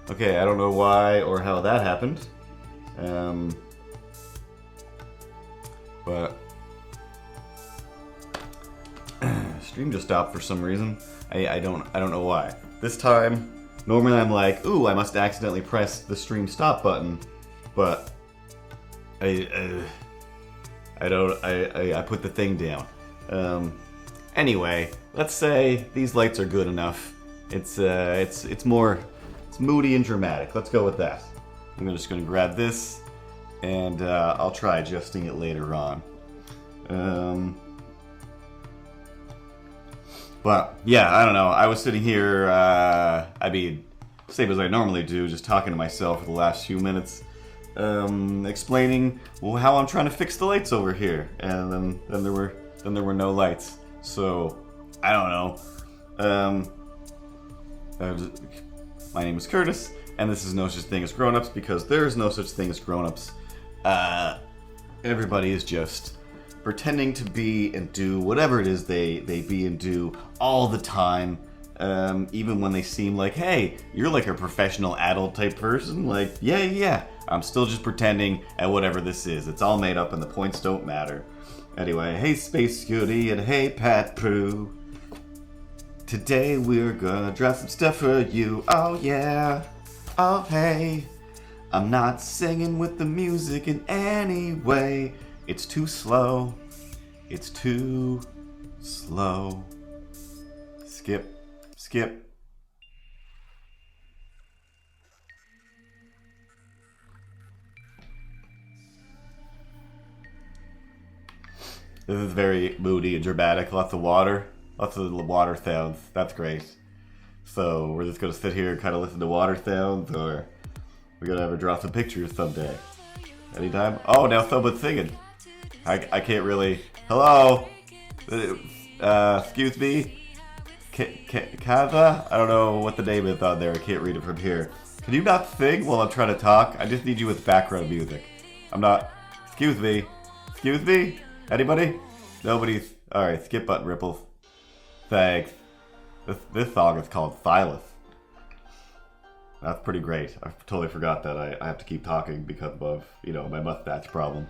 Okay, I don't know why or how that happened. But stream just stopped for some reason. I don't know why. This time, normally I'm like, ooh, I must accidentally press the stream stop button, but I put the thing down. Anyway, let's say these lights are good enough. It's moody and dramatic. Let's go with that. I'm just gonna grab this, and I'll try adjusting it later on. But yeah, I don't know. I was sitting here, same as I normally do, just talking to myself for the last few minutes, explaining how I'm trying to fix the lights over here, and then there were no lights. So I don't know. My name is Curtis, and this is No Such Thing as Grown-Ups, because there is no such thing as grown-ups. Everybody is just pretending to be and do whatever it is they be and do all the time, even when they seem like, hey, you're like a professional adult type person. Like, yeah, I'm still just pretending at whatever this is. It's all made up and the points don't matter. Anyway, hey Space Scooty and hey Pat Prue. Today we're gonna draw some stuff for you. Oh yeah, oh hey. I'm not singing with the music in any way. It's too slow. It's too slow. Skip. This is very moody and dramatic. Lots of water sounds. That's great. So we're just gonna sit here and kind of listen to water sounds, or we're gonna ever draw some pictures someday. Anytime. Oh, now someone's singing. I can't really. Hello. Excuse me. Kaza? I don't know what the name is on there. I can't read it from here. Can you not sing while I'm trying to talk? I just need you with background music. I'm not. Excuse me. Excuse me? Anybody? Nobody's. Alright, skip button, Ripples. Thanks. This song is called Silas. That's pretty great. I totally forgot that I have to keep talking because of, my mustache problem.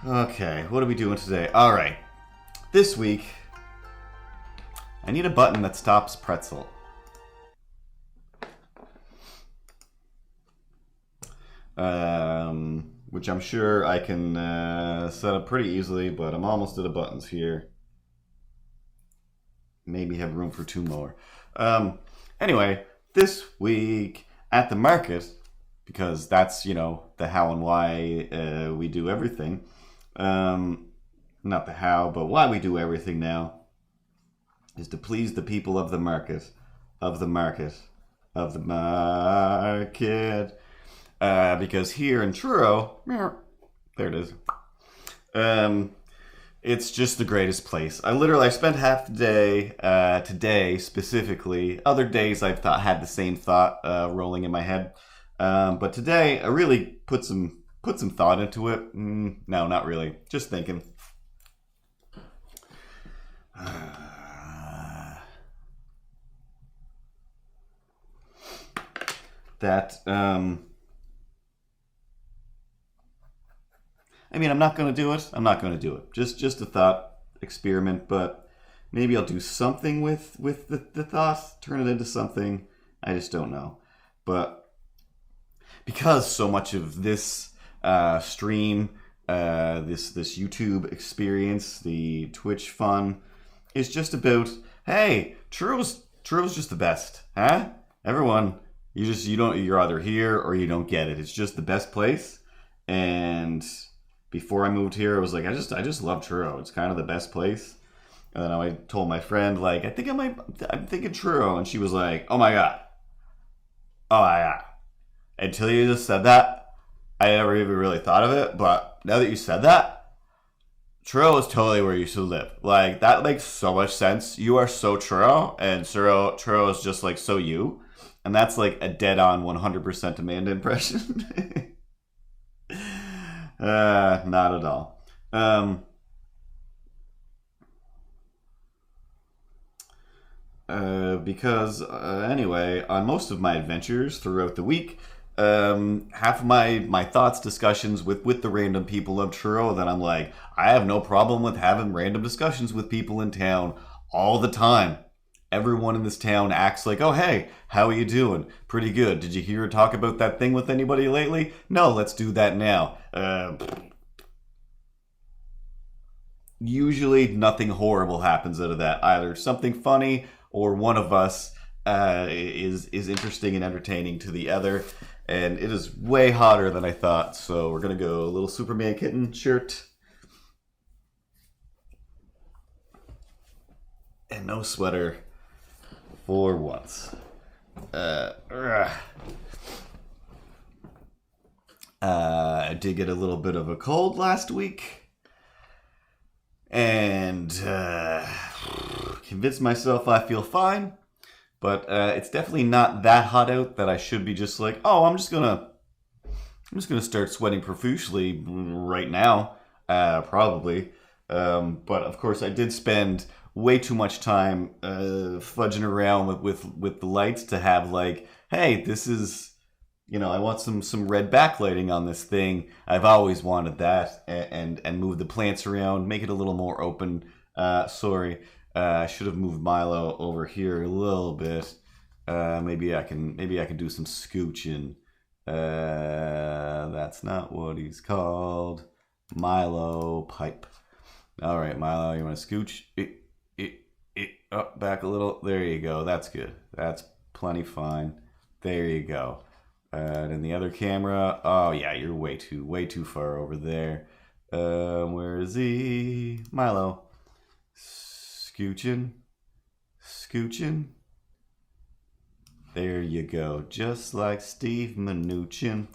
Okay, what are we doing today? Alright. This week, I need a button that stops pretzel. Which I'm sure I can set up pretty easily, but I'm almost at the buttons here. Maybe have room for 2 more. Anyway, this week at the market, because that's, the how and why we do everything. Not the how, but why we do everything now is to please the people of the market. Because here in Truro, there it is. It's just the greatest place. I spent half the day today specifically. Other days I've had the same thought rolling in my head, but today I really put some thought into it. No, not really. Just thinking. I'm not going to do it. I'm not going to do it. Just a thought experiment, but maybe I'll do something with the thoughts, turn it into something. I just don't know. But because so much of this stream, this YouTube experience, the Twitch fun, is just about, hey, Truro's just the best, huh? Everyone, you're either here or you don't get it. It's just the best place. And before I moved here, I was like, I just love Truro. It's kind of the best place. And then I told my friend, like, I'm thinking Truro. And she was like, oh my God. Until you just said that, I never even really thought of it. But now that you said that, Truro is totally where you should live. Like, that makes so much sense. You are so Truro, and Truro is just like so you. And that's like a dead-on 100% Amanda impression. Not at all. Because anyway, on most of my adventures throughout the week, half of my thoughts, discussions with the random people of Truro, that I'm like, I have no problem with having random discussions with people in town all the time. Everyone in this town acts like, oh, hey, how are you doing? Pretty good. Did you hear her talk about that thing with anybody lately? No, let's do that now. Usually nothing horrible happens out of that. Either something funny or one of us is interesting and entertaining to the other. And it is way hotter than I thought. So we're going to go a little Superman kitten shirt. And no sweater for once. I did get a little bit of a cold last week. And convinced myself I feel fine. But it's definitely not that hot out that I should be just like, oh, I'm just gonna start sweating profusely right now, probably. But of course, I did spend way too much time fudging around with the lights to have like, hey, this is, I want some red backlighting on this thing. I've always wanted that, and move the plants around, make it a little more open. Sorry. I should have moved Milo over here a little bit. Maybe I can do some scooching. That's not what he's called. Milo pipe. All right, Milo, you want to scooch? Up back a little. There you go. That's good. That's plenty fine. There you go. And in the other camera, oh yeah, you're way too far over there. Where is he? Milo. Scooching. There you go. Just like Steve Mnuchin.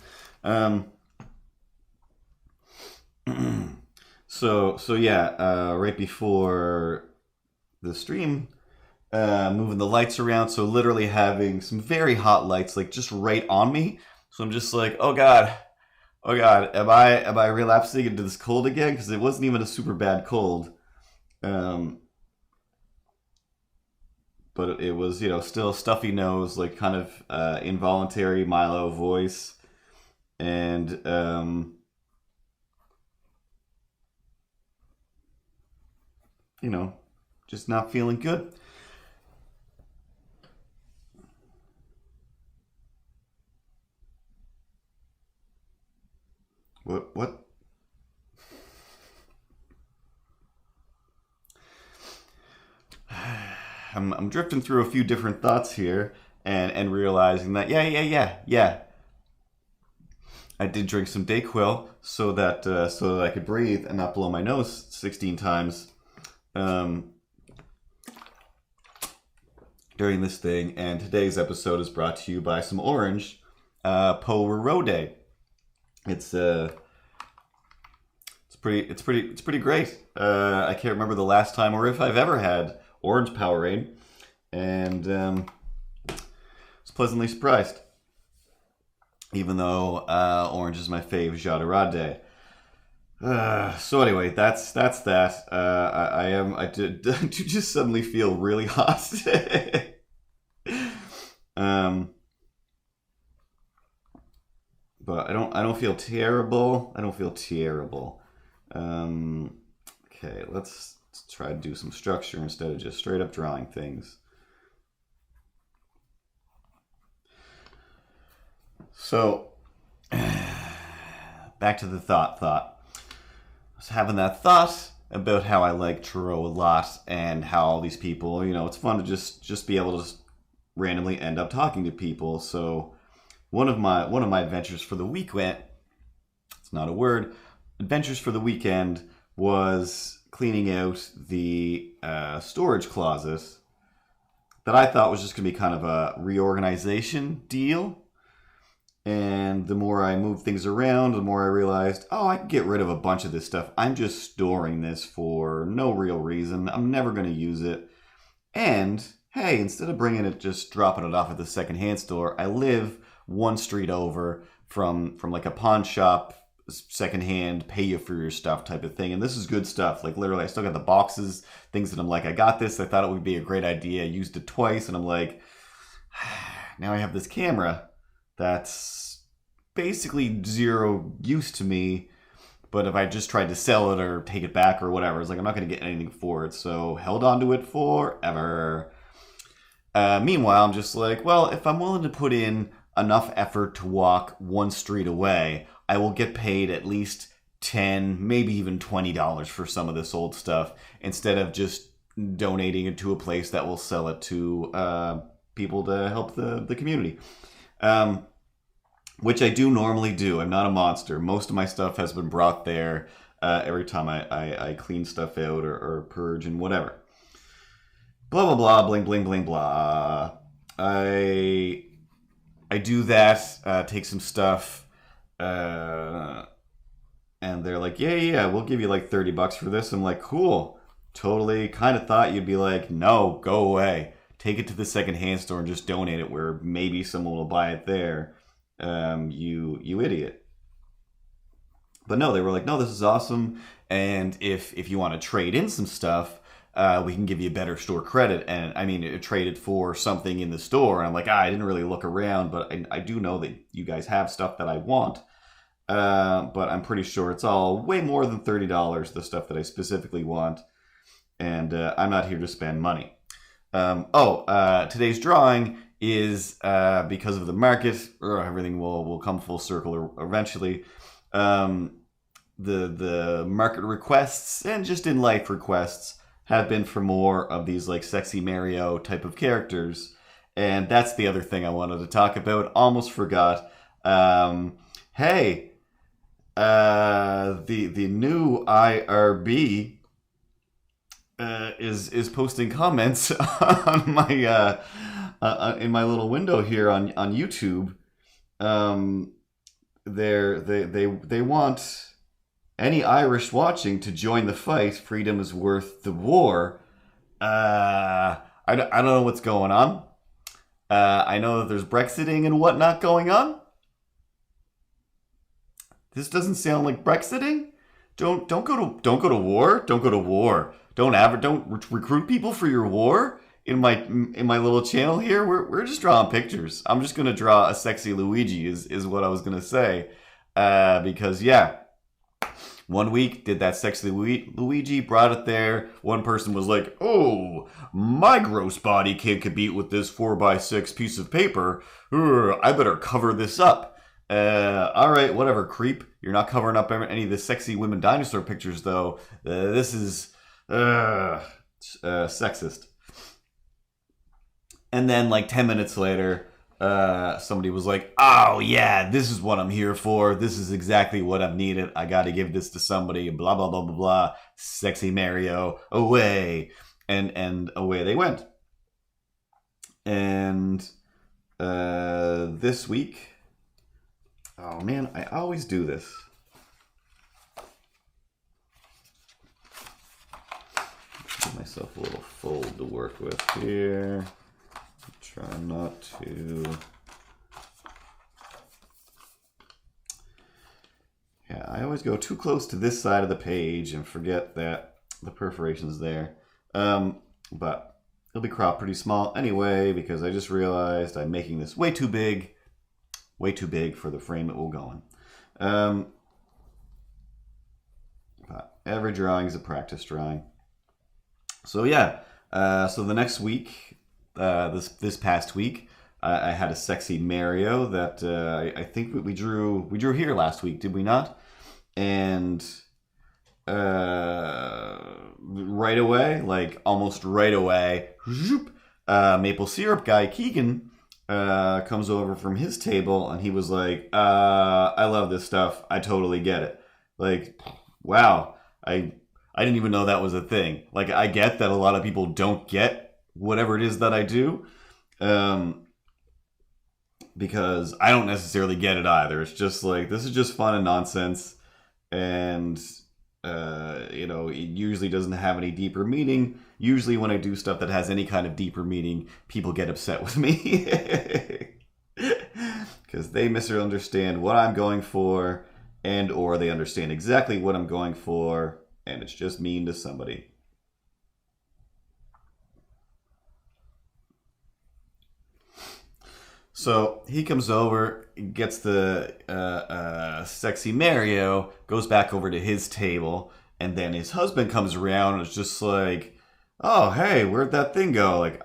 So yeah, right before the stream, moving the lights around, so literally having some very hot lights like just right on me. So I'm just like, oh god, am I relapsing into this cold again? Because it wasn't even a super bad cold. But it was, still stuffy nose, like kind of involuntary Milo voice, and just not feeling good. What? I'm drifting through a few different thoughts here, and realizing that yeah. I did drink some Dayquil so that I could breathe and not blow my nose 16 times during this thing. And today's episode is brought to you by some orange Powerade. It's pretty great. I can't remember the last time or if I've ever had orange Powerade, and was pleasantly surprised. Even though orange is my fave Jaderade. So anyway, that's that. I do just suddenly feel really hot. But I don't feel terrible. Okay, let's try to do some structure instead of just straight up drawing things. So, back to the thought. I was having that thought about how I like Truro a lot, and how all these people, it's fun to just be able to randomly end up talking to people. So, one of my adventures for the weekend, it's not a word, adventures for the weekend was cleaning out the storage closet that I thought was just going to be kind of a reorganization deal. And the more I moved things around, the more I realized, I can get rid of a bunch of this stuff. I'm just storing this for no real reason. I'm never going to use it. And, hey, instead of bringing it, just dropping it off at the secondhand store, I live one street over from like a pawn shop secondhand, pay you for your stuff type of thing. And this is good stuff. Like literally, I still got the boxes, things that I'm like, I got this. I thought it would be a great idea. I used it twice, and I'm like, now I have this camera that's basically zero use to me. But if I just tried to sell it or take it back or whatever, it's like I'm not going to get anything for it. So held on to it forever. Meanwhile, I'm just like, well, if I'm willing to put in enough effort to walk one street away, I will get paid at least $10, maybe even $20 for some of this old stuff, instead of just donating it to a place that will sell it to people to help the community. Which I do normally do. I'm not a monster. Most of my stuff has been brought there every time I clean stuff out or purge and whatever. Blah, blah, blah, bling, bling, bling, blah. I do that, take some stuff, and they're like, yeah, we'll give you like $30 for this. I'm like, cool. Totally kind of thought you'd be like, no, go away. Take it to the secondhand store and just donate it where maybe someone will buy it there. You idiot. But no, they were like, no, this is awesome. And if you want to trade in some stuff, we can give you better store credit. And I mean, it traded for something in the store. And I'm like, I didn't really look around, but I do know that you guys have stuff that I want. But I'm pretty sure it's all way more than $30, the stuff that I specifically want. And I'm not here to spend money. Today's drawing is because of the market, everything will come full circle eventually. The market requests and just in life requests have been for more of these like sexy Mario type of characters, and that's the other thing I wanted to talk about. Almost forgot. Hey, the new IRB is posting comments on my in my little window here on YouTube. They want any Irish watching to join the fight. Freedom is worth the war. I don't know what's going on. I know that there's Brexiting and whatnot going on. This doesn't sound like Brexiting. Don't go to war. Don't go to war. Don't recruit people for your war. In my little channel here, we're just drawing pictures. I'm just gonna draw a sexy Luigi is what I was gonna say, because yeah, one week did that sexy Luigi, brought it there. One person was like, "Oh, my gross body can't compete with this 4x6 piece of paper. I better cover this up." All right, whatever, creep. You're not covering up any of the sexy women dinosaur pictures though. This is sexist. And then like 10 minutes later, somebody was like, oh yeah, this is what I'm here for. This is exactly what I've needed. I got to give this to somebody, blah, blah, blah, blah, blah. Sexy Mario, away. And away they went. And this week, oh man, I always do this. Give myself a little fold to work with here. Try not to. Yeah, I always go too close to this side of the page and forget that the perforation's there. But it'll be cropped pretty small anyway because I just realized I'm making this way too big for the frame it will go in. But every drawing is a practice drawing. So yeah, so the next week. This past week, I had a sexy Mario that I think we drew here last week, did we not? And right away, like almost right away, maple syrup guy Keegan comes over from his table and he was like, "I love this stuff. I totally get it." Like, wow, I didn't even know that was a thing. Like, I get that a lot of people don't get whatever it is that I do, because I don't necessarily get it either. It's just like, this is just fun and nonsense, and it usually doesn't have any deeper meaning. Usually when I do stuff that has any kind of deeper meaning, people get upset with me because they misunderstand what I'm going for, and or they understand exactly what I'm going for, and it's just mean to somebody. So he comes over, gets the sexy Mario, goes back over to his table, and then his husband comes around and is just like, "Oh, hey, where'd that thing go?" Like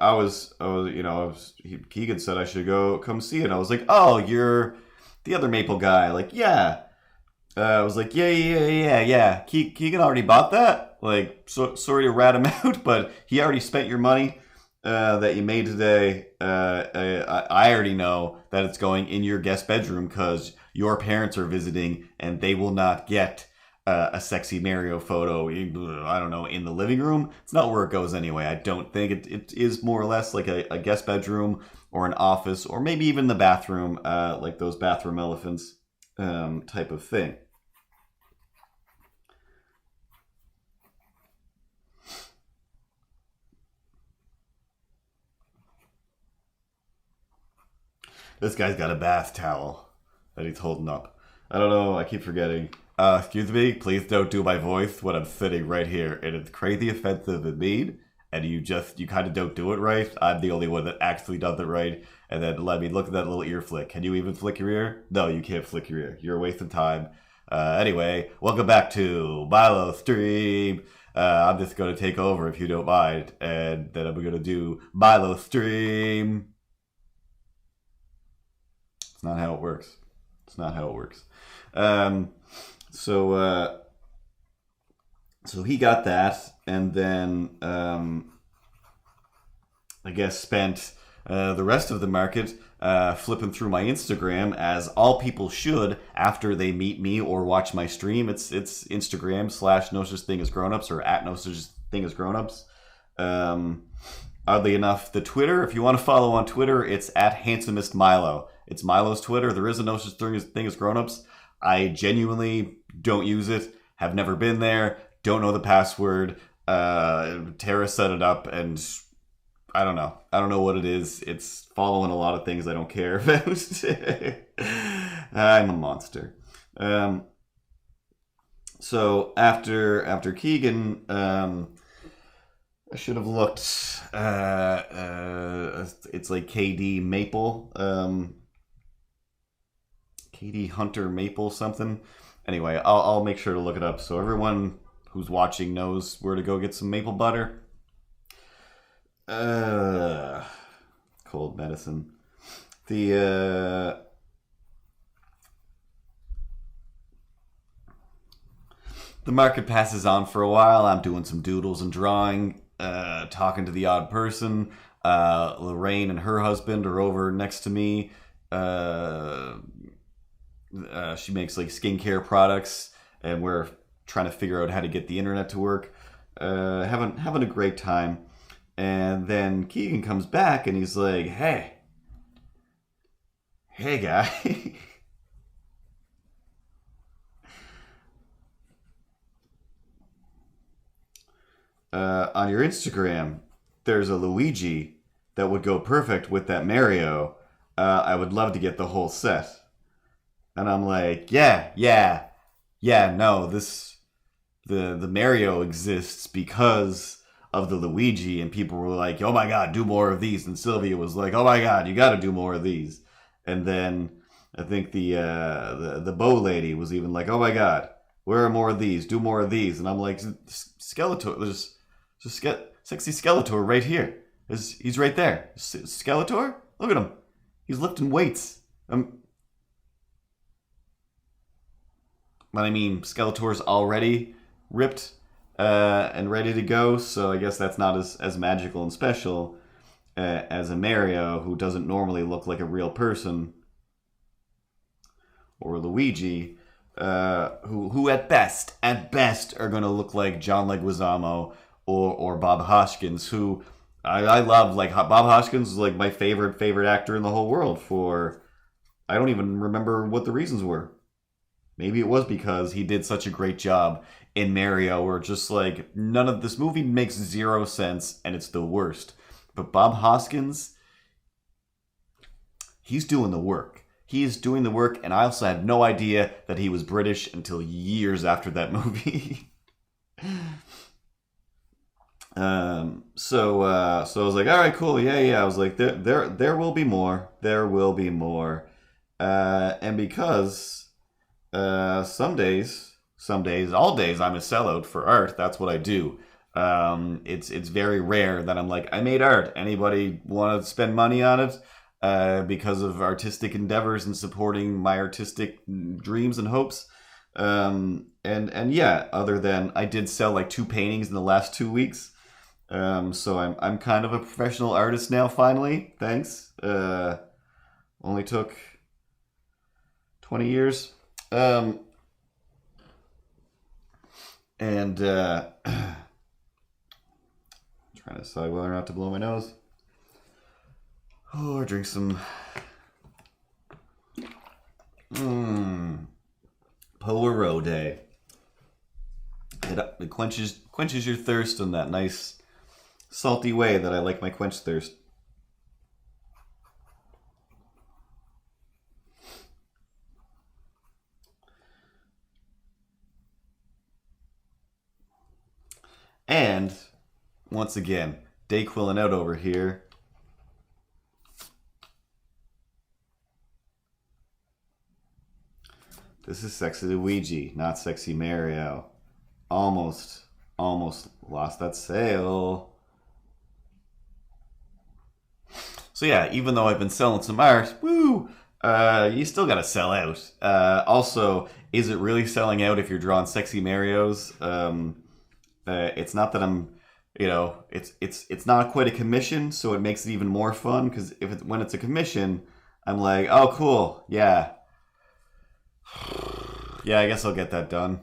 Keegan said I should go come see it. I was like, "Oh, you're the other Maple guy." Like, yeah. I was like, yeah. Keegan already bought that. Like, sorry to rat him out, but he already spent your money that you made today. I already know that it's going in your guest bedroom because your parents are visiting and they will not get a sexy Mario photo, I don't know, in the living room. It's not where it goes anyway. I don't think it is more or less like a guest bedroom or an office or maybe even the bathroom, like those bathroom elephants type of thing. This guy's got a bath towel that he's holding up. I don't know, I keep forgetting. Excuse me, please don't do my voice when I'm sitting right here. And it's crazy offensive and mean, and you kind of don't do it right. I'm the only one that actually does it right. And then let me look at that little ear flick. Can you even flick your ear? No, you can't flick your ear. You're wasting time. Anyway, welcome back to Milo Stream. I'm just going to take over if you don't mind. And then I'm going to do Milo Stream. It's not how it works. It's not how it works. So he got that, and then I guess spent the rest of the market flipping through my Instagram, as all people should after they meet me or watch my stream. It's Instagram / no such thing as grownups, or at no such thing as grownups. Oddly enough, the Twitter, if you want to follow on Twitter, it's at handsomest Milo. It's Milo's Twitter. There is a no such thing as grownups. I genuinely don't use it. Have never been there. Don't know the password. Tara set it up, and I don't know. I don't know what it is. It's following a lot of things I don't care about. I'm a monster. So after Keegan, I should have looked. It's like KD Maple. KD Hunter Maple something. Anyway, I'll make sure to look it up so everyone who's watching knows where to go get some maple butter. Cold medicine. The market passes on for a while. I'm doing some doodles and drawing, talking to the odd person. Lorraine and her husband are over next to me. She makes like skincare products, and we're trying to figure out how to get the internet to work. Having a great time. And then Keegan comes back and he's like, hey guy. On your Instagram, there's a Luigi that would go perfect with that Mario. I would love to get the whole set. And I'm like, yeah, no, the Mario exists because of the Luigi, and people were like, oh my god, do more of these. And Sylvia was like, oh my god, you gotta do more of these. And then I think the bow lady was even like, oh my god, where are more of these? Do more of these. And I'm like, Skeletor, there's sexy Skeletor right here. He's right there. Skeletor? Look at him. He's lifting weights. But I mean, Skeletor's already ripped and ready to go, so I guess that's not as magical and special as a Mario, who doesn't normally look like a real person, or Luigi, who at best are going to look like John Leguizamo or Bob Hoskins, who I love. Like, Bob Hoskins is like my favorite actor in the whole world. For I don't even remember what the reasons were. Maybe it was because he did such a great job in Mario, where just like none of this movie makes zero sense and it's the worst. But Bob Hoskins, he's doing the work. He's doing the work, and I also had no idea that he was British until years after that movie. So I was like, all right, cool, yeah. I was like, there will be more. There will be more. And because some days, all days, I'm a sellout for art. That's what I do. It's very rare that I'm like, I made art. Anybody want to spend money on it? Because of artistic endeavors and supporting my artistic dreams and hopes. And yeah, other than I did sell like 2 paintings in the last 2 weeks. So I'm kind of a professional artist now. Finally, thanks. Only took 20 years. And trying to decide whether or not to blow my nose. Or drink some Poirot Day. It quenches your thirst in that nice salty way that I like my quench thirst. And once again, Dayquilling out over here. This is Sexy Luigi, not Sexy Mario. Almost lost that sale. So yeah, even though I've been selling some art, you still gotta sell out. Also, is it really selling out if you're drawing Sexy Marios? It's not that I'm, it's not quite a commission, so it makes it even more fun. Because when it's a commission, I'm like, oh cool, yeah. Yeah, I guess I'll get that done.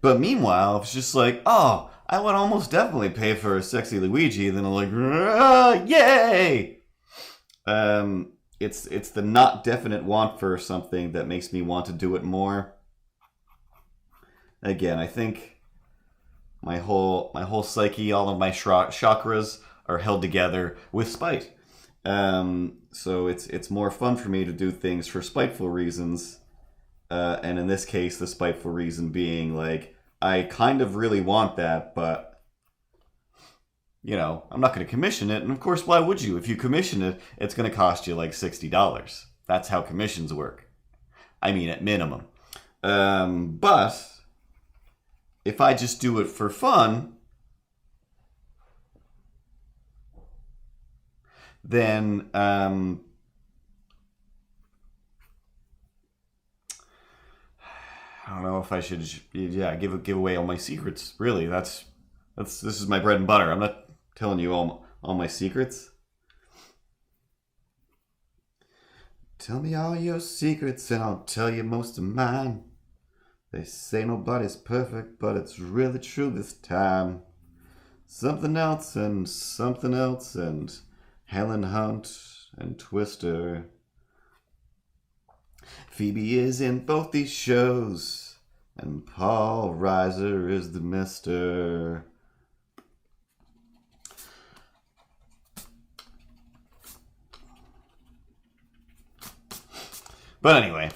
But meanwhile, it's just like, oh, I would almost definitely pay for a Sexy Luigi. And then I'm like, yay! It's the not definite want for something that makes me want to do it more. Again, I think my whole psyche, all of my chakras are held together with spite. So it's more fun for me to do things for spiteful reasons. And in this case, the spiteful reason being like, I kind of really want that, but I'm not going to commission it. And of course, why would you? If you commission it, it's going to cost you like $60. That's how commissions work. I mean, at minimum. But if I just do it for fun, then I don't know if I should, give away all my secrets. Really, this is my bread and butter. I'm not telling you all my secrets. Tell me all your secrets and I'll tell you most of mine. They say nobody's perfect, but it's really true this time. Something else and Helen Hunt and Twister. Phoebe is in both these shows, and Paul Reiser is the mister. But anyway,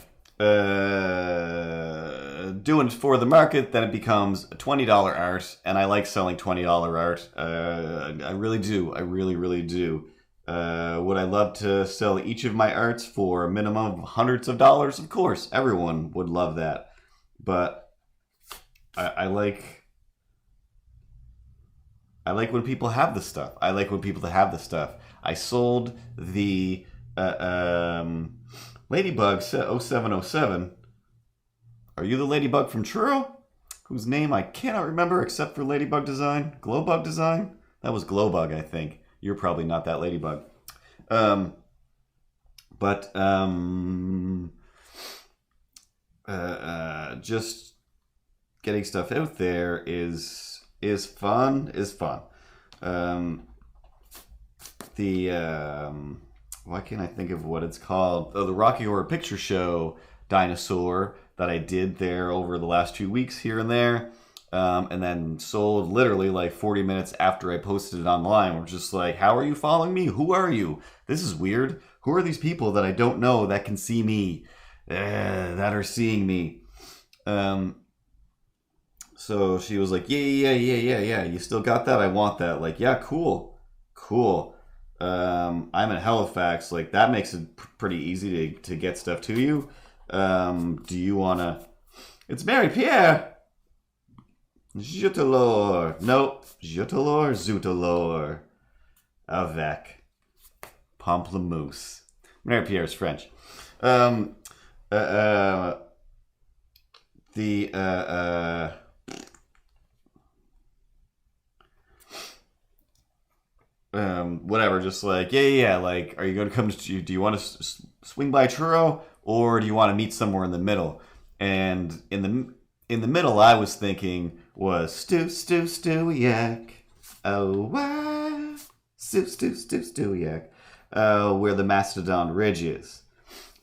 doing it for the market, then it becomes a $20 art, and I like selling $20 art. I really do. I really, really do. Would I love to sell each of my arts for a minimum of hundreds of dollars? Of course, everyone would love that. But I like when people have the stuff. I like when people have the stuff. I sold the Ladybug 0707. Are you the Ladybug from Truro? Whose name I cannot remember except for Ladybug Design? Glowbug Design? That was Glowbug, I think. You're probably not that ladybug. Just getting stuff out there is fun. Why can't I think of what it's called? Oh, the Rocky Horror Picture Show dinosaur that I did there over the last 2 weeks here and there. And then sold literally like 40 minutes after I posted it online. We're just like, how are you following me? Who are you? This is weird. Who are these people that I don't know that can see me, that are seeing me? So she was like, yeah. You still got that? I want that. Like, yeah, cool. I'm in Halifax. Like, that makes it pretty easy to get stuff to you. Do you want to... It's Mary Pierre. Jutalor. Nope. Jutalor, Zutalor. Avec. Pamplemousse. Mary Pierre's French. Whatever, just like, yeah, like, are you going to come to, do you want to swing by Truro, or do you want to meet somewhere in the middle? And in the middle, I was thinking was stew yak. Oh, wow. Stew yak. Where the Mastodon Ridge is.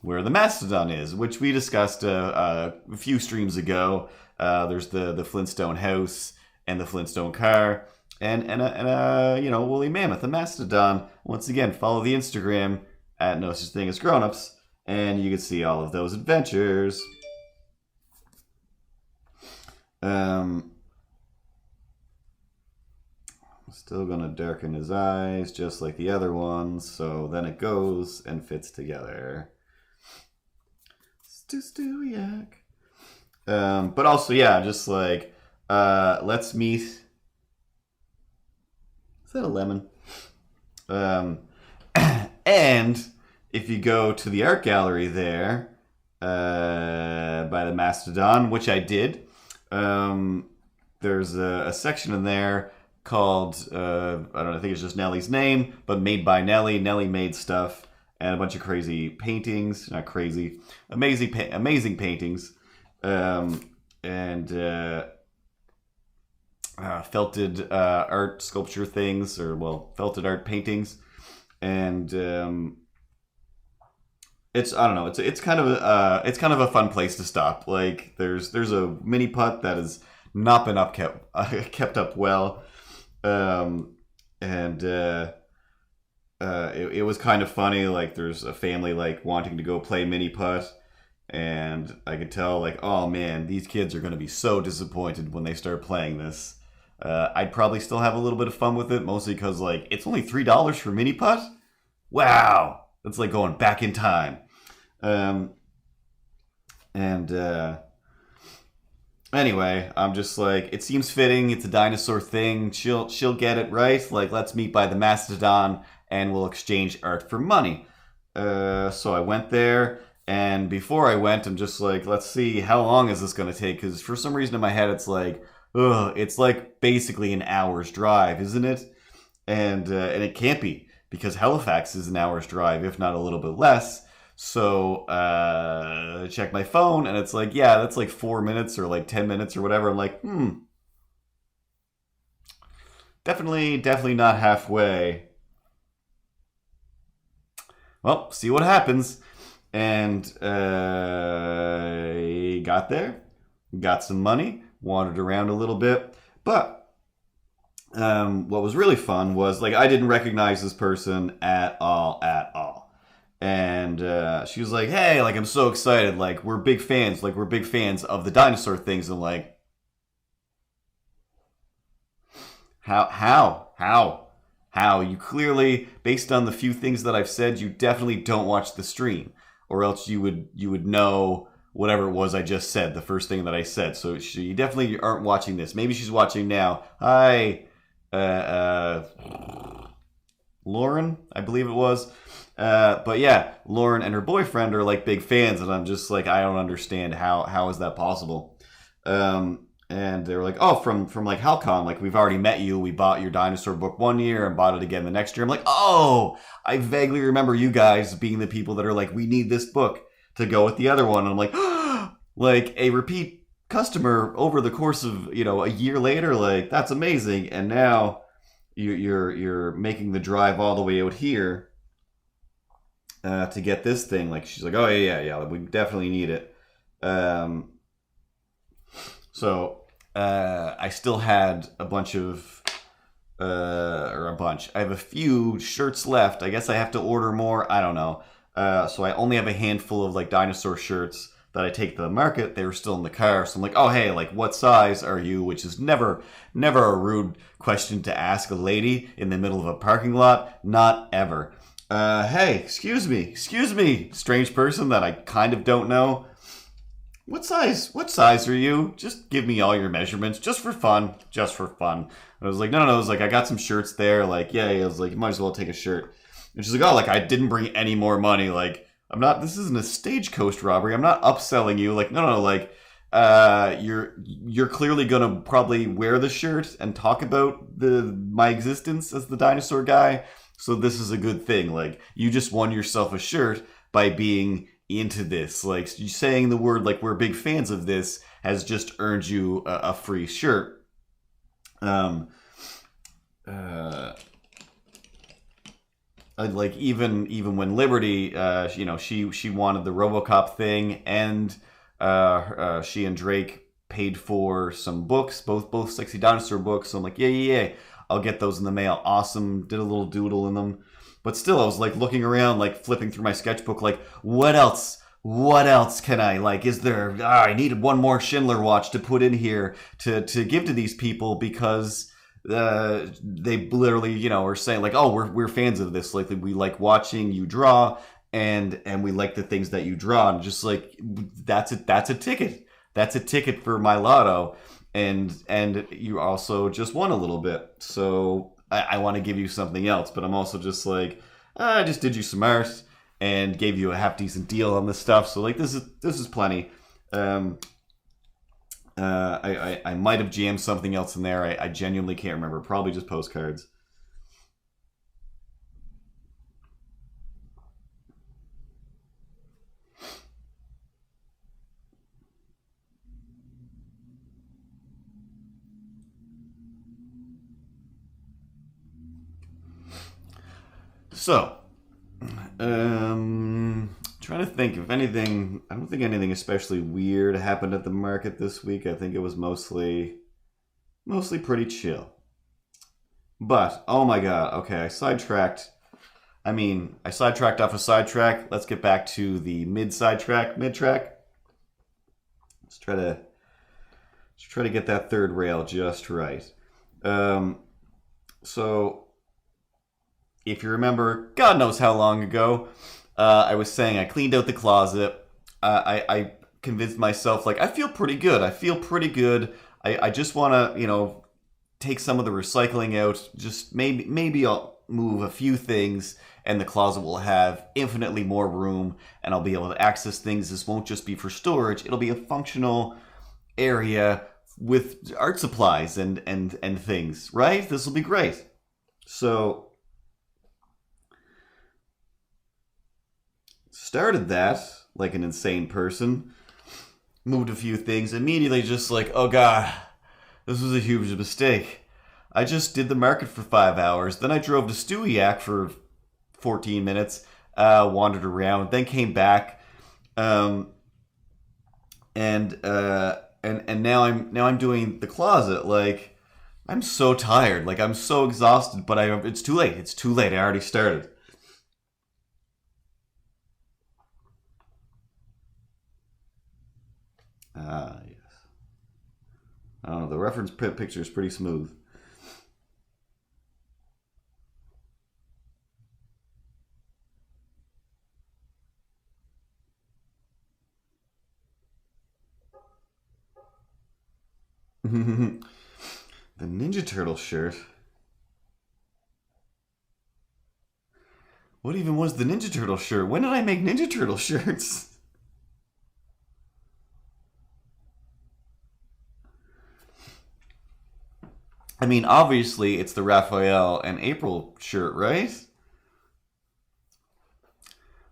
Where the Mastodon is, which we discussed a few streams ago. There's the Flintstone house and the Flintstone car. And woolly mammoth, a mastodon. Once again, follow the Instagram at No Such Thing as Grownups, and you can see all of those adventures. Still gonna darken his eyes just like the other ones, so then it goes and fits together. Stew yak. But also, yeah, just like let's meet. Is that a lemon? And if you go to the art gallery there by the Mastodon, which I did, there's a section in there called, I don't know, I think it's just Nellie's name, but made by Nellie. Nellie made stuff and a bunch of crazy paintings. Not crazy. Amazing paintings. Felted art sculpture things, felted art paintings, and it's, I don't know, it's kind of a fun place to stop. Like there's a mini putt that has not been kept up well, it was kind of funny. Like there's a family like wanting to go play mini putt. And I could tell, like, oh man, these kids are going to be so disappointed when they start playing this. I'd probably still have a little bit of fun with it, mostly because, like, it's only $3 for mini putt. Wow, that's like going back in time. Anyway, I'm just like, it seems fitting. It's a dinosaur thing. She'll get it right. Like, let's meet by the Mastodon, and we'll exchange art for money. So I went there. And before I went, I'm just like, let's see, how long is this going to take? Because for some reason in my head, it's like, it's like basically an hour's drive, isn't it? And it can't be, because Halifax is an hour's drive, if not a little bit less. So I check my phone, and it's like, yeah, that's like 4 minutes or like 10 minutes or whatever. I'm like, definitely not halfway. Well, see what happens. And got there, got some money, wandered around a little bit. But what was really fun was, like, I didn't recognize this person at all. And she was like, hey, like, I'm so excited. Like, we're big fans of the dinosaur things. And like, how? You clearly, based on the few things that I've said, you definitely don't watch the stream. Or else you would know whatever it was I just said, the first thing that I said. So you definitely aren't watching this. Maybe she's watching now. Hi, Lauren, I believe it was. But yeah, Lauren and her boyfriend are like big fans, and I'm just like, I don't understand how is that possible. And they were like, oh, from like Halcon, like, we've already met you. We bought your dinosaur book one year and bought it again the next year. I'm like, oh, I vaguely remember you guys being the people that are like, we need this book to go with the other one. And I'm like, like a repeat customer over the course of, a year later, like, that's amazing. And now you're making the drive all the way out here to get this thing. Like, she's like, oh yeah, we definitely need it. Um, so I still had a bunch of, or a bunch. I have a few shirts left. I guess I have to order more. I don't know. So I only have a handful of like dinosaur shirts that I take to the market. They were still in the car, so I'm like, oh hey, like what size are you? Which is never a rude question to ask a lady in the middle of a parking lot. Not ever. Hey, excuse me, strange person that I kind of don't know. What size are you? Just give me all your measurements, just for fun. Just for fun. And I was like, no. I was like, I got some shirts there. Like, yeah. I was like, you might as well take a shirt. And she's like, oh, like, I didn't bring any more money. Like, this isn't a stagecoach robbery. I'm not upselling you. Like, no. Like, you're clearly gonna probably wear the shirt and talk about my existence as the dinosaur guy. So this is a good thing. Like, you just won yourself a shirt by being into this. Like, saying the word, like, we're big fans of this has just earned you a free shirt. Like, even when Liberty, she wanted the RoboCop thing, and she and Drake paid for some books, both Sexy Dinosaur books. So I'm like, yeah, I'll get those in the mail. Awesome. Did a little doodle in them. But still, I was like looking around, like flipping through my sketchbook, like, what else? What else can I, like, is there, I needed one more Schindler watch to put in here to give to these people, because they literally, are saying like, oh, we're fans of this. Like, we like watching you draw, and we like the things that you draw. And just like, that's a ticket. That's a ticket for my lotto. And you also just won a little bit. So I want to give you something else, but I'm also just like, I just did you some art and gave you a half decent deal on this stuff. So like, this is plenty. I might have jammed something else in there. I genuinely can't remember. Probably just postcards. So, trying to think if anything. I don't think anything especially weird happened at the market this week. I think it was mostly pretty chill. But oh my god, okay, I sidetracked. I sidetracked off a sidetrack. Let's get back to the mid track. Let's try to get that third rail just right. So if you remember, God knows how long ago, I was saying I cleaned out the closet. I convinced myself, like, I feel pretty good. I just want to, take some of the recycling out. Just maybe I'll move a few things, and the closet will have infinitely more room, and I'll be able to access things. This won't just be for storage. It'll be a functional area with art supplies and things, right? This will be great. So started that like an insane person, moved a few things, immediately just like, oh god, this was a huge mistake. I just did the market for 5 hours, then I drove to Stewiacke for 14 minutes, wandered around, then came back, and now I'm doing the closet. Like, I'm so tired, like I'm so exhausted, but it's too late. I already started. Ah, yes. I don't know. The reference picture is pretty smooth. The Ninja Turtle shirt. What even was the Ninja Turtle shirt? When did I make Ninja Turtle shirts? Obviously, it's the Raphael and April shirt, right?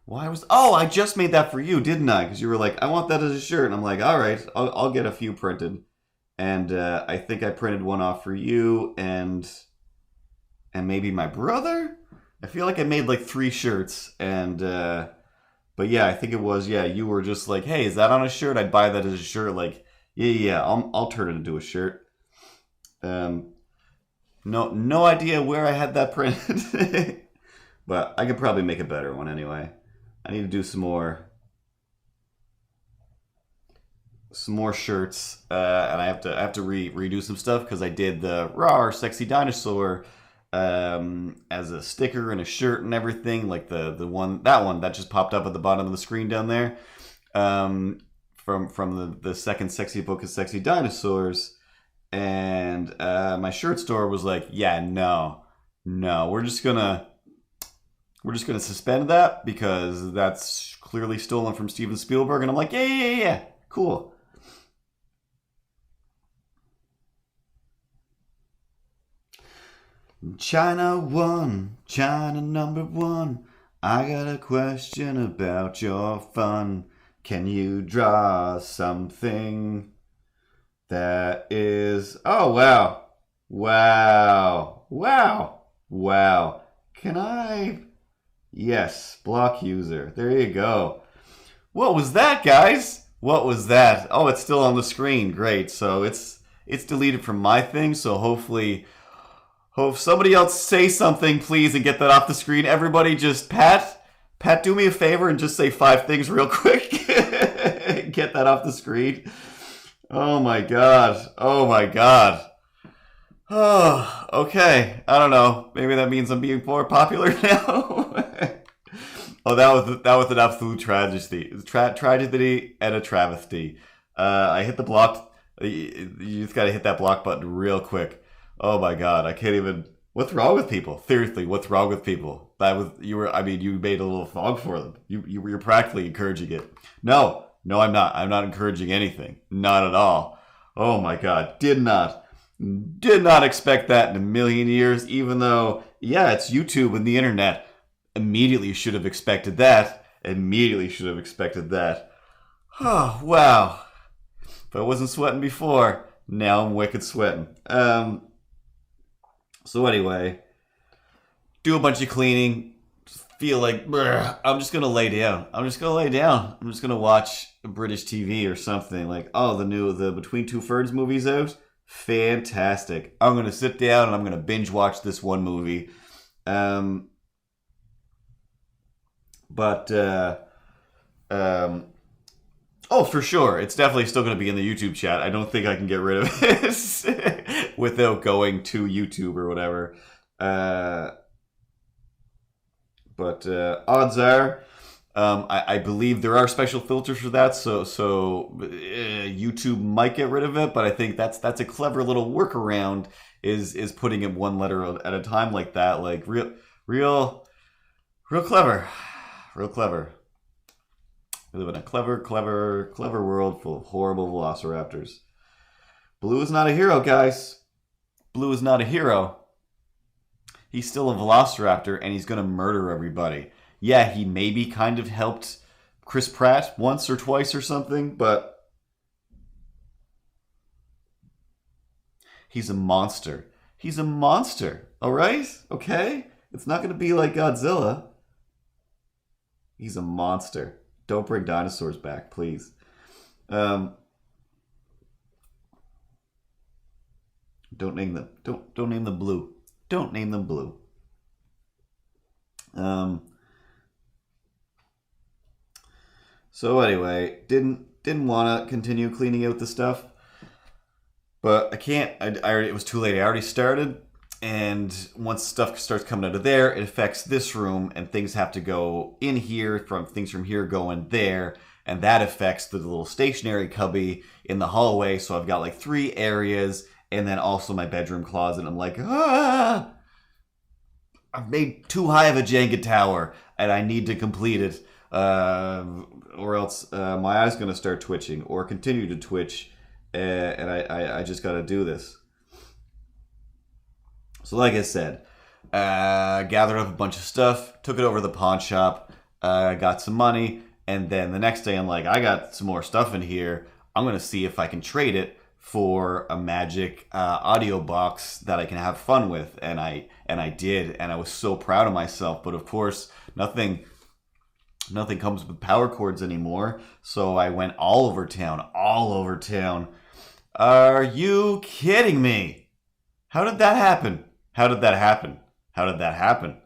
Why was... Oh, I just made that for you, didn't I? Because you were like, I want that as a shirt. And I'm like, all right, I'll get a few printed. And I think I printed one off for you and maybe my brother? I feel like I made like 3 shirts, and But yeah, I think it was. Yeah, you were just like, hey, is that on a shirt? I'd buy that as a shirt. Like, yeah, I'll turn it into a shirt. Um, no idea where I had that printed, but I could probably make a better one anyway. I need to do some more shirts, and I have to redo some stuff because I did the raw sexy dinosaur as a sticker and a shirt and everything, like the one that just popped up at the bottom of the screen down there, from the second sexy book of sexy dinosaurs, and my shirt store was like, yeah, no, we're just gonna suspend that because that's clearly stolen from Steven Spielberg, and I'm like, yeah, cool. China one, China number one. I got a question about your fun. Can you draw something that is. Oh, wow. Wow. Can I. Yes, block user. There you go. What was that, guys? What was that? Oh, it's still on the screen. Great. So it's deleted from my thing, so hopefully. Hope somebody else say something, please, and get that off the screen. Everybody just, Pat, do me a favor and just say 5 things real quick. Get that off the screen. Oh my god. Oh, okay. I don't know. Maybe that means I'm being more popular now. Oh, that was an absolute tragedy. Tragedy and a travesty. I hit the block. You just gotta hit that block button real quick. Oh my god, I can't even. What's wrong with people? Seriously, what's wrong with people? You made a little fog for them. You're practically encouraging it. No, I'm not. I'm not encouraging anything. Not at all. Oh my god, did not expect that in a million years. Even though, yeah, it's YouTube and the internet. Immediately should have expected that. Oh wow. If I wasn't sweating before, now I'm wicked sweating. So anyway, do a bunch of cleaning. Feel like I'm just gonna lay down. I'm just gonna watch British TV or something. Like, oh, the Between Two Ferns movie's out. Fantastic. I'm gonna sit down and I'm gonna binge watch this one movie. But oh, for sure. It's definitely still going to be in the YouTube chat. I don't think I can get rid of it without going to YouTube or whatever. But odds are, I believe there are special filters for that, so YouTube might get rid of it. But I think that's a clever little workaround. Is putting it one letter at a time like that, like real clever. We live in a clever world full of horrible velociraptors. Blue is not a hero, guys. Blue is not a hero. He's still a velociraptor, and he's going to murder everybody. Yeah, he maybe kind of helped Chris Pratt once or twice or something, but he's a monster. All right? Okay? It's not going to be like Godzilla. He's a monster. Don't bring dinosaurs back, please. Don't name them. Don't name them Blue. Don't name them Blue. So anyway, didn't want to continue cleaning out the stuff, but I can't. It was too late. I already started. And once stuff starts coming out of there, it affects this room, and things have to go in here, things from here going there, and that affects the little stationary cubby in the hallway. So I've got like 3 areas, and then also my bedroom closet. I'm like, I've made too high of a Jenga tower, and I need to complete it, or else my eye's gonna start twitching or continue to twitch, and I just gotta do this. So like I said, gathered up a bunch of stuff, took it over to the pawn shop, got some money, and then the next day I'm like, I got some more stuff in here. I'm going to see if I can trade it for a magic audio box that I can have fun with. And I did, and I was so proud of myself. But of course, nothing nothing comes with power cords anymore. So I went all over town, all over town. Are you kidding me? How did that happen? How did that happen? How did that happen?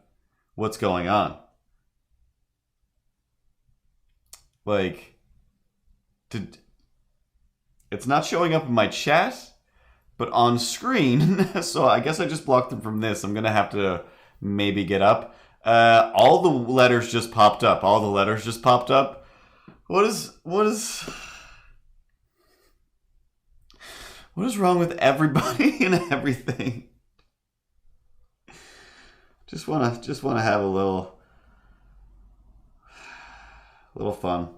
What's going on? Like, did it's not showing up in my chat, but on screen. So I guess I just blocked them from this. I'm gonna have to maybe get up. All the letters just popped up. All the letters just popped up. What is wrong with everybody and everything? Just wanna have a little fun.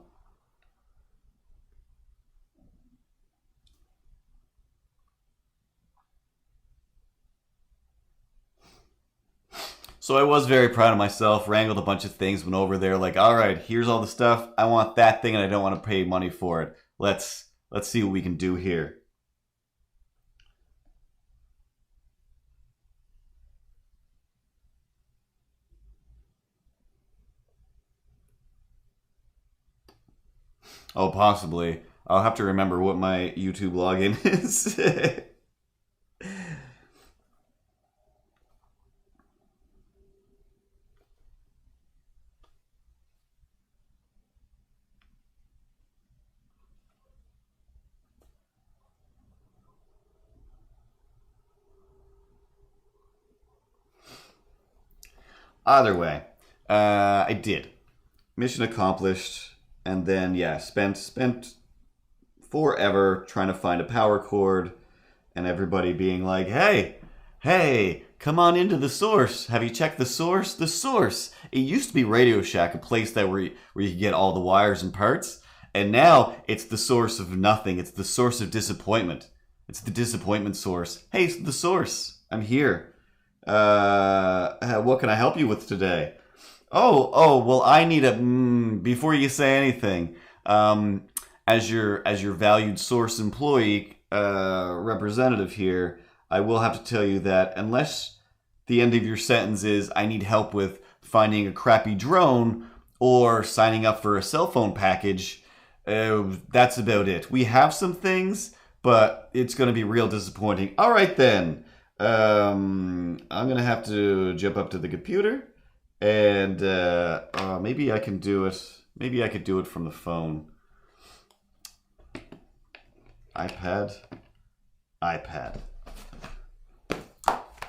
So I was very proud of myself, wrangled a bunch of things, went over there like, all right, here's all the stuff. I want that thing and I don't want to pay money for it. Let's see what we can do here. Oh, possibly. I'll have to remember what my YouTube login is. Either way, I did. Mission accomplished. And then, yeah, spent forever trying to find a power cord and everybody being like, hey, come on into the source. Have you checked the source? The source. It used to be Radio Shack, a place where you could get all the wires and parts. And now it's the source of nothing. It's the source of disappointment. It's the disappointment source. Hey, it's the source. I'm here. What can I help you with today? Oh, well, I need before you say anything, as your valued source employee representative here, I will have to tell you that unless the end of your sentence is I need help with finding a crappy drone or signing up for a cell phone package, that's about it. We have some things, but it's going to be real disappointing. All right, then. I'm going to have to jump up to the computer. And maybe I can do it. Maybe I could do it from the phone. iPad.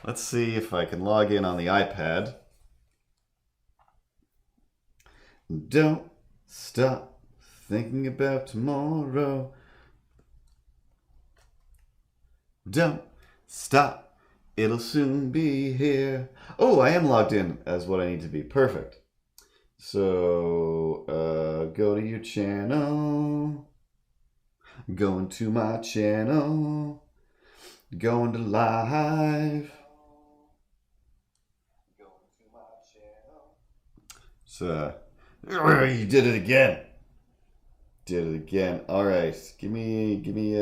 Let's see if I can log in on the iPad. Don't stop thinking about tomorrow. Don't stop. It'll soon be here. Oh, I am logged in as what I need to be. Perfect. So, go to your channel. Going to my channel. Going to live. So, you did it again. All right. Give me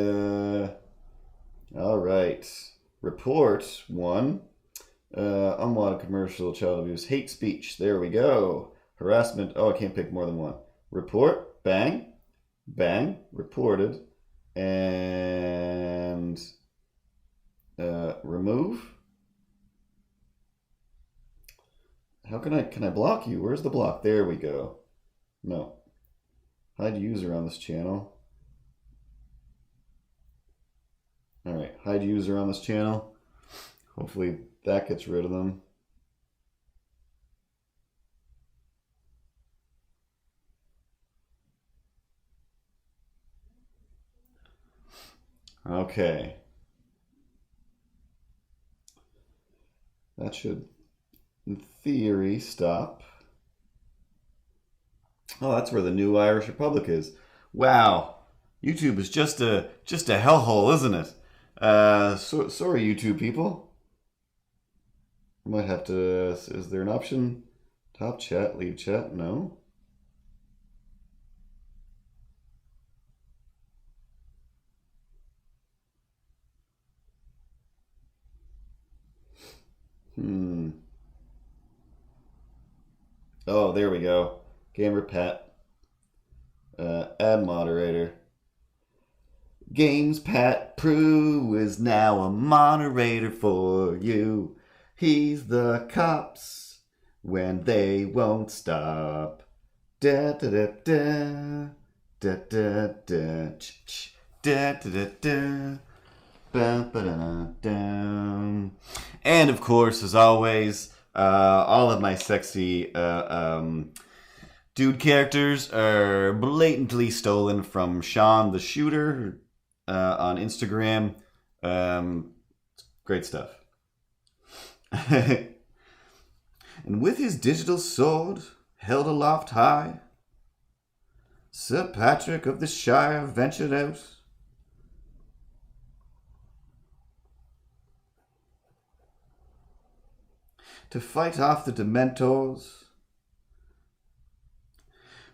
all right. Report 1. Unwanted commercial, child abuse, hate speech. There we go. Harassment. Oh, I can't pick more than one. Report. Bang. Bang. Reported. And remove. How can I block you? Where's the block? There we go. No. Hide user on this channel. All right, hide user on this channel. Hopefully that gets rid of them. Okay. That should, in theory, stop. Oh, that's where the new Irish Republic is. Wow. YouTube is just a hellhole, isn't it? Sorry, YouTube people. I might have to. Is there an option? Top chat, leave chat? No. Oh, there we go. Gamer Pat. Add moderator. Games Pat Prue is now a moderator for you. He's the cops when they won't stop. Da da da da da da da da da da. And of course, as always, all of my sexy dude characters are blatantly stolen from Sean the Shooter on Instagram. Great stuff. And with his digital sword held aloft high, Sir Patrick of the Shire ventured out. To fight off the Dementors.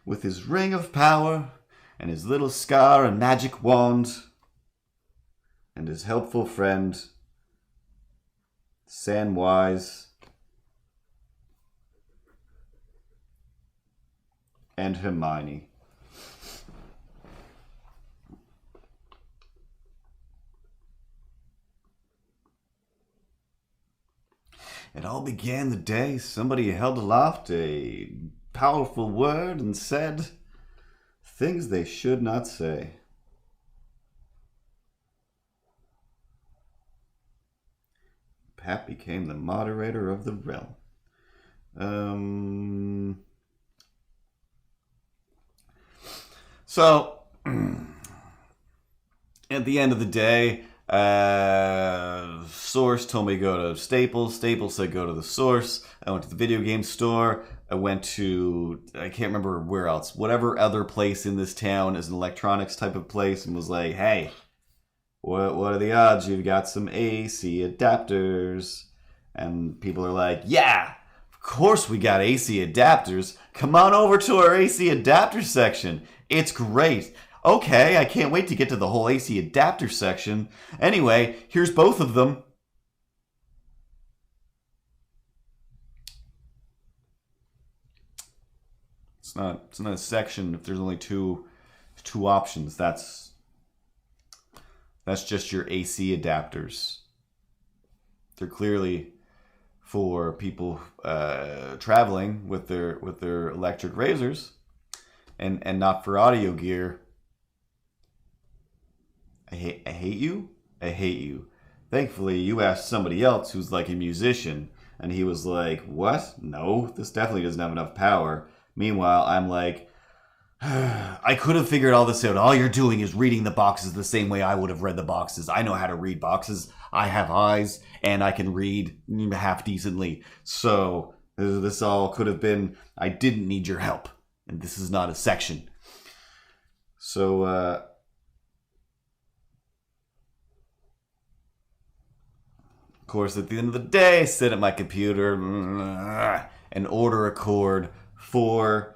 With his ring of power and his little scar and magic wand and his helpful friend Samwise and Hermione. It all began the day somebody held aloft a powerful word and said things they should not say. Pat became the moderator of the realm. So, at the end of the day, Source told me to go to Staples. Staples said go to the Source. I went to the video game store. I went to, I can't remember where else, whatever other place in this town is an electronics type of place, and was like, hey, what are the odds you've got some AC adapters? And people are like, yeah, of course we got AC adapters. Come on over to our AC adapter section. It's great. Okay, I can't wait to get to the whole AC adapter section. Anyway, here's both of them. It's not a section if there's only two options. That's just your AC adapters. They're clearly for people traveling with their electric razors, and not for audio gear. I hate you. I hate you. Thankfully, you asked somebody else who's like a musician, and he was like, what? No, this definitely doesn't have enough power. Meanwhile, I'm like, I could have figured all this out. All you're doing is reading the boxes the same way I would have read the boxes. I know how to read boxes. I have eyes, and I can read half decently. So this all could have been, I didn't need your help. And this is not a section. So, of course, at the end of the day, I sit at my computer and order a cord for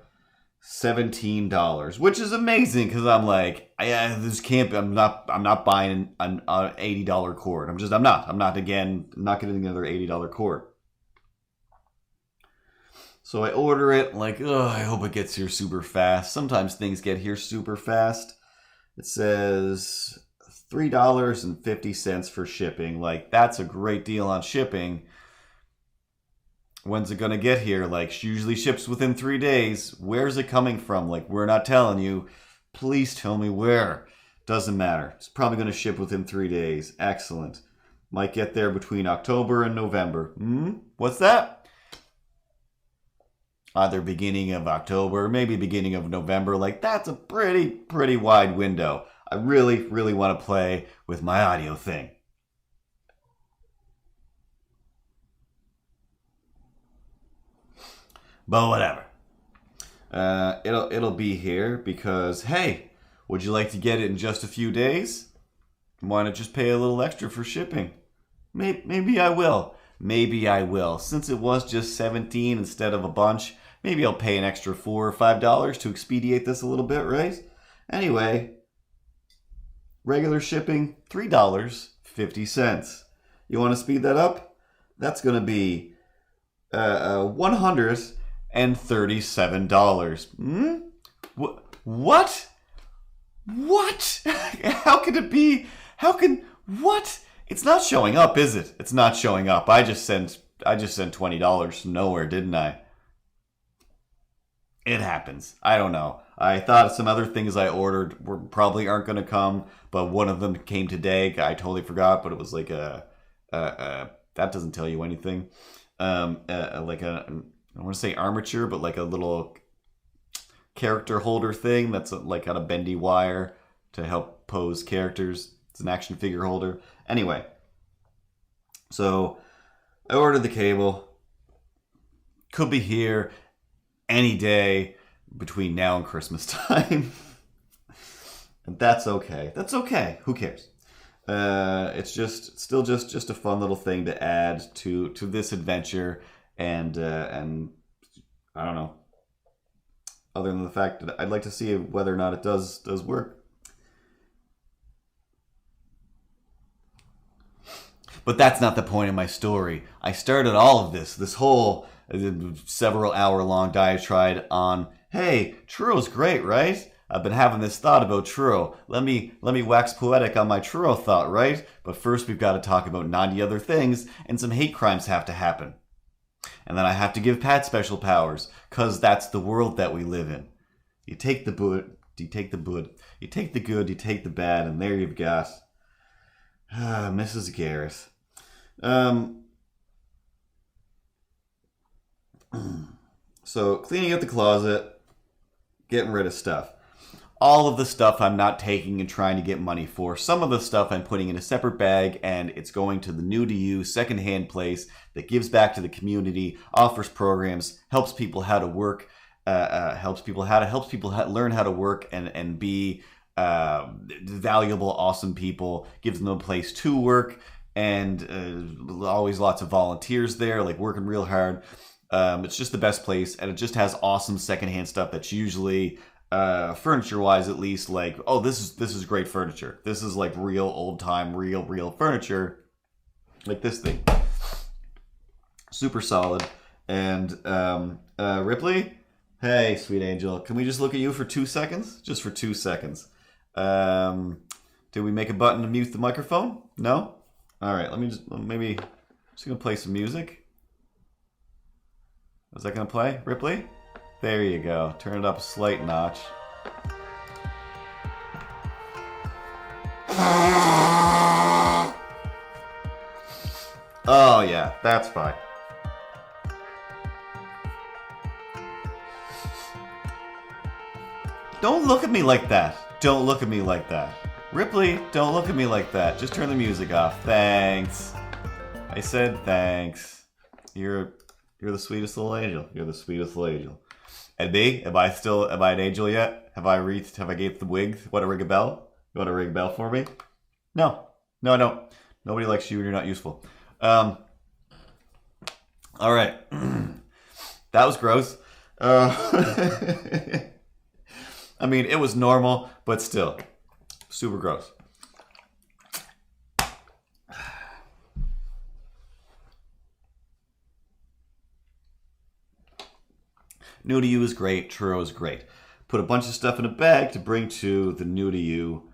$17, which is amazing because I'm like, this can't be. I'm not buying an $80 cord. I'm not getting another $80 cord. So I order it, like, I hope it gets here super fast. Sometimes things get here super fast. It says $3.50 for shipping. Like, that's a great deal on shipping. When's it gonna get here? Like, usually ships within 3 days. Where's it coming from? Like, we're not telling you. Please tell me where. Doesn't matter. It's probably gonna ship within 3 days. Excellent. Might get there between October and November. What's that? Either beginning of October, maybe beginning of November. Like, that's a pretty wide window. I really want to play with my audio thing. But whatever. It'll be here because, hey, would you like to get it in just a few days? Why not just pay a little extra for shipping? Maybe I will. Maybe I will. Since it was just $17 instead of a bunch, maybe I'll pay an extra $4 or $5 to expedite this a little bit, right? Anyway, regular shipping, $3.50. You want to speed that up? That's going to be $150. $137. What? What? How could it be? What? It's not showing up, is it? It's not showing up. I just sent $20 to nowhere, didn't I? It happens. I don't know. I thought some other things I ordered probably aren't going to come, but one of them came today. I totally forgot, but it was like that doesn't tell you anything. Like I want to say armature, but like a little character holder thing that's like got a bendy wire to help pose characters. It's an action figure holder. Anyway, so I ordered the cable. Could be here any day between now and Christmas time. And that's okay. That's okay. Who cares? It's still just a fun little thing to add to this adventure, and I don't know. Other than the fact that I'd like to see whether or not it does work. But that's not the point of my story. I started all of this whole several hour long diatribe on, hey, churro's great, right? I've been having this thought about churro. Let me wax poetic on my churro thought, right? But first we've got to talk about 90 other things, and some hate crimes have to happen. And then I have to give Pat special powers, because that's the world that we live in. You take the good, you take the good, you take the good, you take the bad, and there you've got Mrs. Garrett. So cleaning out the closet, getting rid of stuff. All of the stuff I'm not taking and trying to get money for. Some of the stuff I'm putting in a separate bag, and it's going to the New to You secondhand place that gives back to the community, offers programs, helps people how to work, helps people learn how to work and be valuable, awesome people. Gives them a place to work, and always lots of volunteers there, like working real hard. It's just the best place, and it just has awesome secondhand stuff that's usually furniture wise, at least, like, oh, this is great furniture. This is like real old time, real furniture, like this thing, super solid. And Ripley, hey, sweet angel, can we just look at you for 2 seconds? Just for 2 seconds. Did we make a button to mute the microphone? No. All right, let me just gonna play some music. Is that gonna play, Ripley? There you go. Turn it up a slight notch. Oh yeah, that's fine. Don't look at me like that. Don't look at me like that. Ripley, don't look at me like that. Just turn the music off. Thanks. I said thanks. You're the sweetest little angel. You're the sweetest little angel. And me? Am I an angel yet? Have I gained the wig? Want to ring a bell? You want to ring a bell for me? No, I don't. Nobody likes you and you're not useful. All right. That was gross. I mean, it was normal, but still. Super gross. New to You is great. Churro is great. Put a bunch of stuff in a bag to bring to the New to You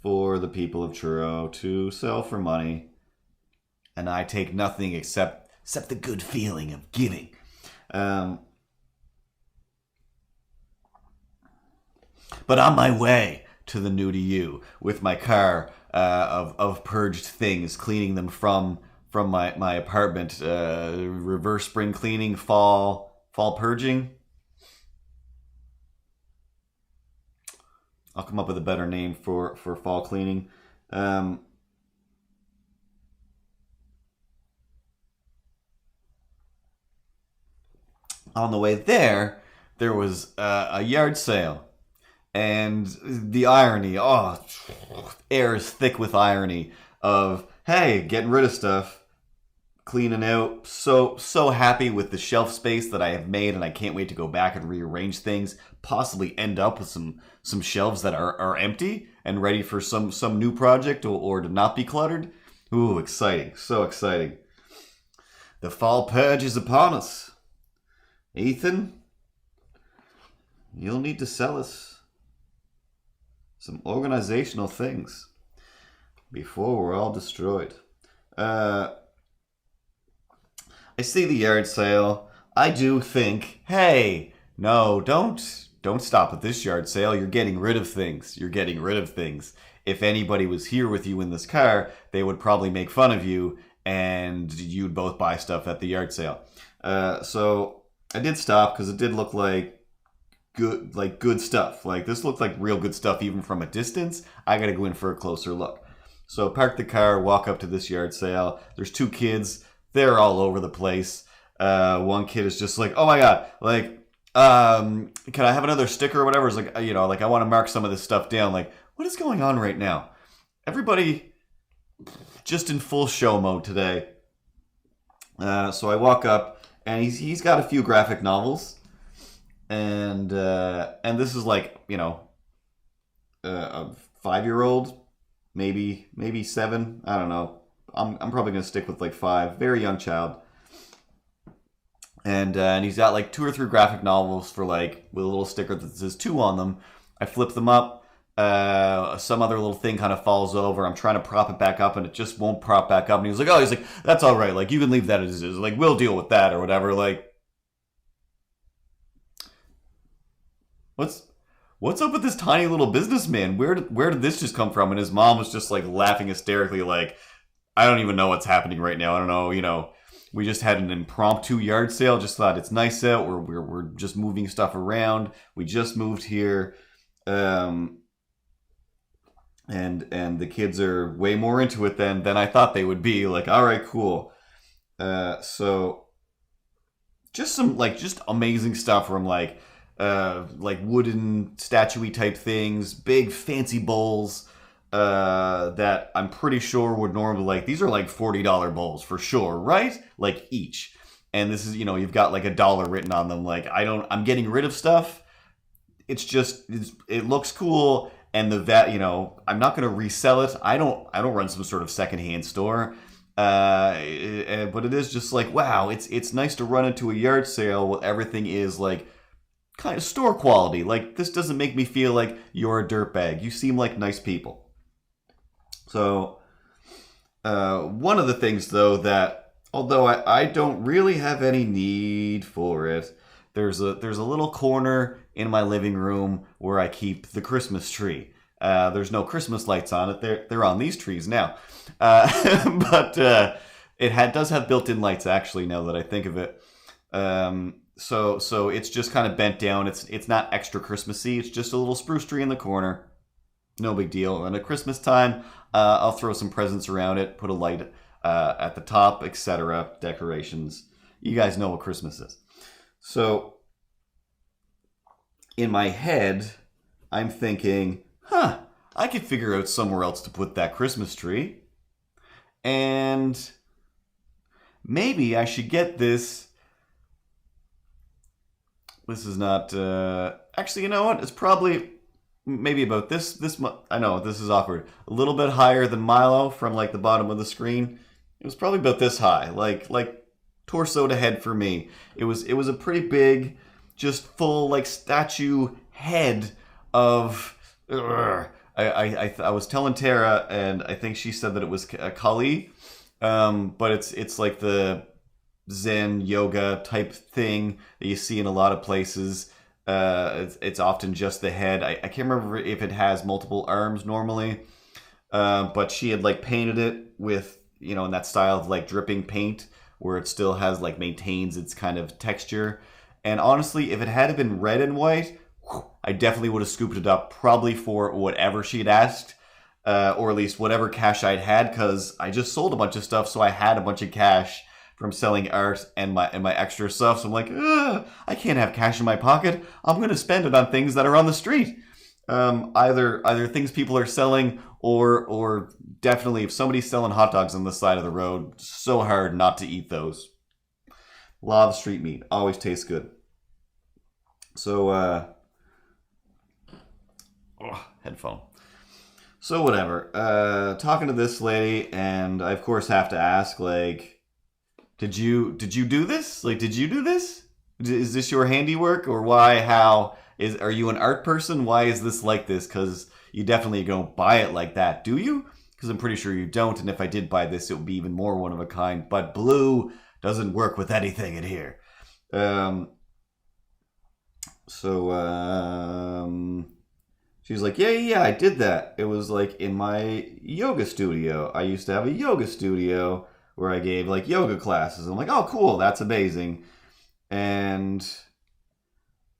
for the people of Churro to sell for money. And I take nothing except the good feeling of giving. But on my way to the New to You with my car of purged things, cleaning them from my apartment, reverse spring cleaning, fall purging. I'll come up with a better name for fall cleaning. On the way there was a yard sale. And the irony, air is thick with irony of, hey, getting rid of stuff, cleaning out, so happy with the shelf space that I have made, and I can't wait to go back and rearrange things, possibly end up with some shelves that are empty and ready for some new project or to not be cluttered. Ooh, exciting, so exciting. The fall purge is upon us. Ethan, you'll need to sell us some organizational things before we're all destroyed. I see the yard sale. I do think, hey, no, don't stop at this yard sale. You're getting rid of things. You're getting rid of things. If anybody was here with you in this car, they would probably make fun of you, and you'd both buy stuff at the yard sale. So I did stop because it did look like good stuff. Like this looked like real good stuff even from a distance. I gotta go in for a closer look. So park the car, walk up to this yard sale. There's two kids. They're all over the place. One kid is just like, oh my god, like, can I have another sticker or whatever? It's like, like I want to mark some of this stuff down. Like, what is going on right now? Everybody just in full show mode today. So I walk up, and he's got a few graphic novels, and this is like, a 5-year-old, maybe 7. I don't know. I'm probably gonna stick with like 5. Very young child. And he's got like 2 or 3 graphic novels for like with a little sticker that says 2 on them. I flip them up. Some other little thing kind of falls over. I'm trying to prop it back up, and it just won't prop back up. And he's like, that's all right. Like, you can leave that as is. Like, we'll deal with that or whatever. Like, what's up with this tiny little businessman? Where did this just come from? And his mom was just like laughing hysterically, like, I don't even know what's happening right now. I don't know. We just had an impromptu yard sale. Just thought it's nice out. We're just moving stuff around. We just moved here. And the kids are way more into it than I thought they would be. Like, all right, cool. So just some just amazing stuff from like wooden statuey type things, big fancy bowls that I'm pretty sure would normally these are like $40 bowls for sure, right? Like each. And this is, you've got like $1 written on them. Like I'm getting rid of stuff. It looks cool. And I'm not going to resell it. I don't run some sort of secondhand store. But it is just like, wow, it's nice to run into a yard sale where everything is like kind of store quality. Like, this doesn't make me feel like you're a dirtbag. You seem like nice people. So, one of the things though that, although I don't really have any need for it, there's a little corner in my living room where I keep the Christmas tree. There's no Christmas lights on it. They're on these trees now. But it does have built-in lights actually, now that I think of it. So it's just kind of bent down. It's not extra Christmassy. It's just a little spruce tree in the corner. No big deal. And at Christmas time, I'll throw some presents around it, put a light at the top, etc. Decorations. You guys know what Christmas is. So in my head, I'm thinking, I could figure out somewhere else to put that Christmas tree. And maybe I should get this. This is not... actually, you know what? It's probably maybe about this. I know, this is awkward. A little bit higher than Milo from like the bottom of the screen. It was probably about this high. Like torso to head for me. It was a pretty big, just full like statue head of... I was telling Tara, and I think she said that it was Kali, but it's like the Zen yoga type thing that you see in a lot of places. It's often just the head. I can't remember if it has multiple arms normally, but she had like painted it with, in that style of like dripping paint where it still has like maintains its kind of texture. And honestly, if it had been red and white, I definitely would have scooped it up, probably for whatever she'd asked, or at least whatever cash I'd had, because I just sold a bunch of stuff, so I had a bunch of cash from selling art and my extra stuff. So I'm like, I can't have cash in my pocket. I'm going to spend it on things that are on the street, either things people are selling, or definitely if somebody's selling hot dogs on the side of the road, so hard not to eat those. Law of street meat always tastes good. So. Headphone. So whatever. Talking to this lady, and I of course have to ask, like, Did you do this? Like, did you do this? Is this your handiwork, or why? How is? Are you an art person? Why is this like this? Because you definitely don't buy it like that, do you? Because I'm pretty sure you don't. And if I did buy this, it would be even more one of a kind. But blue doesn't work with anything in here. She's like, yeah, I did that. It was like in my yoga studio. I used to have a yoga studio where I gave like yoga classes. I'm like, oh, cool, that's amazing. And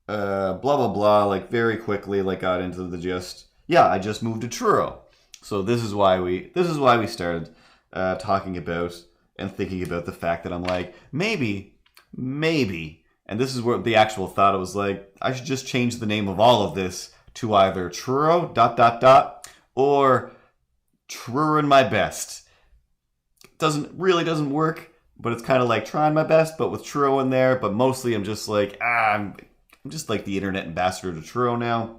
blah, blah, blah, like very quickly, like got into the gist. Yeah, I just moved to Truro. So this is why we started talking about and thinking about the fact that I'm like, maybe, and this is where the actual thought, it was like, I should just change the name of all of this to either Truro ... or Trurin' my best. Doesn't work, but it's kind of like trying my best, but with Truro in there. But mostly I'm just like, I'm just like the internet ambassador to Truro now.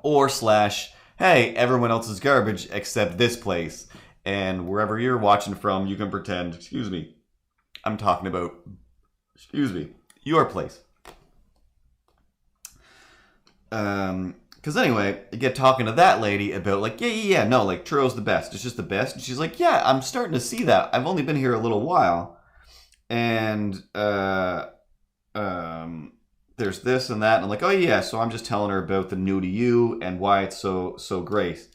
Or slash, hey, everyone else is garbage except this place. And wherever you're watching from, you can pretend, I'm talking about, your place. Because anyway, I get talking to that lady about like, no, like Truro's the best. It's just the best. And she's like, yeah, I'm starting to see that. I've only been here a little while. And, there's this and that. And I'm like, oh yeah, so I'm just telling her about the new to you and why it's so great.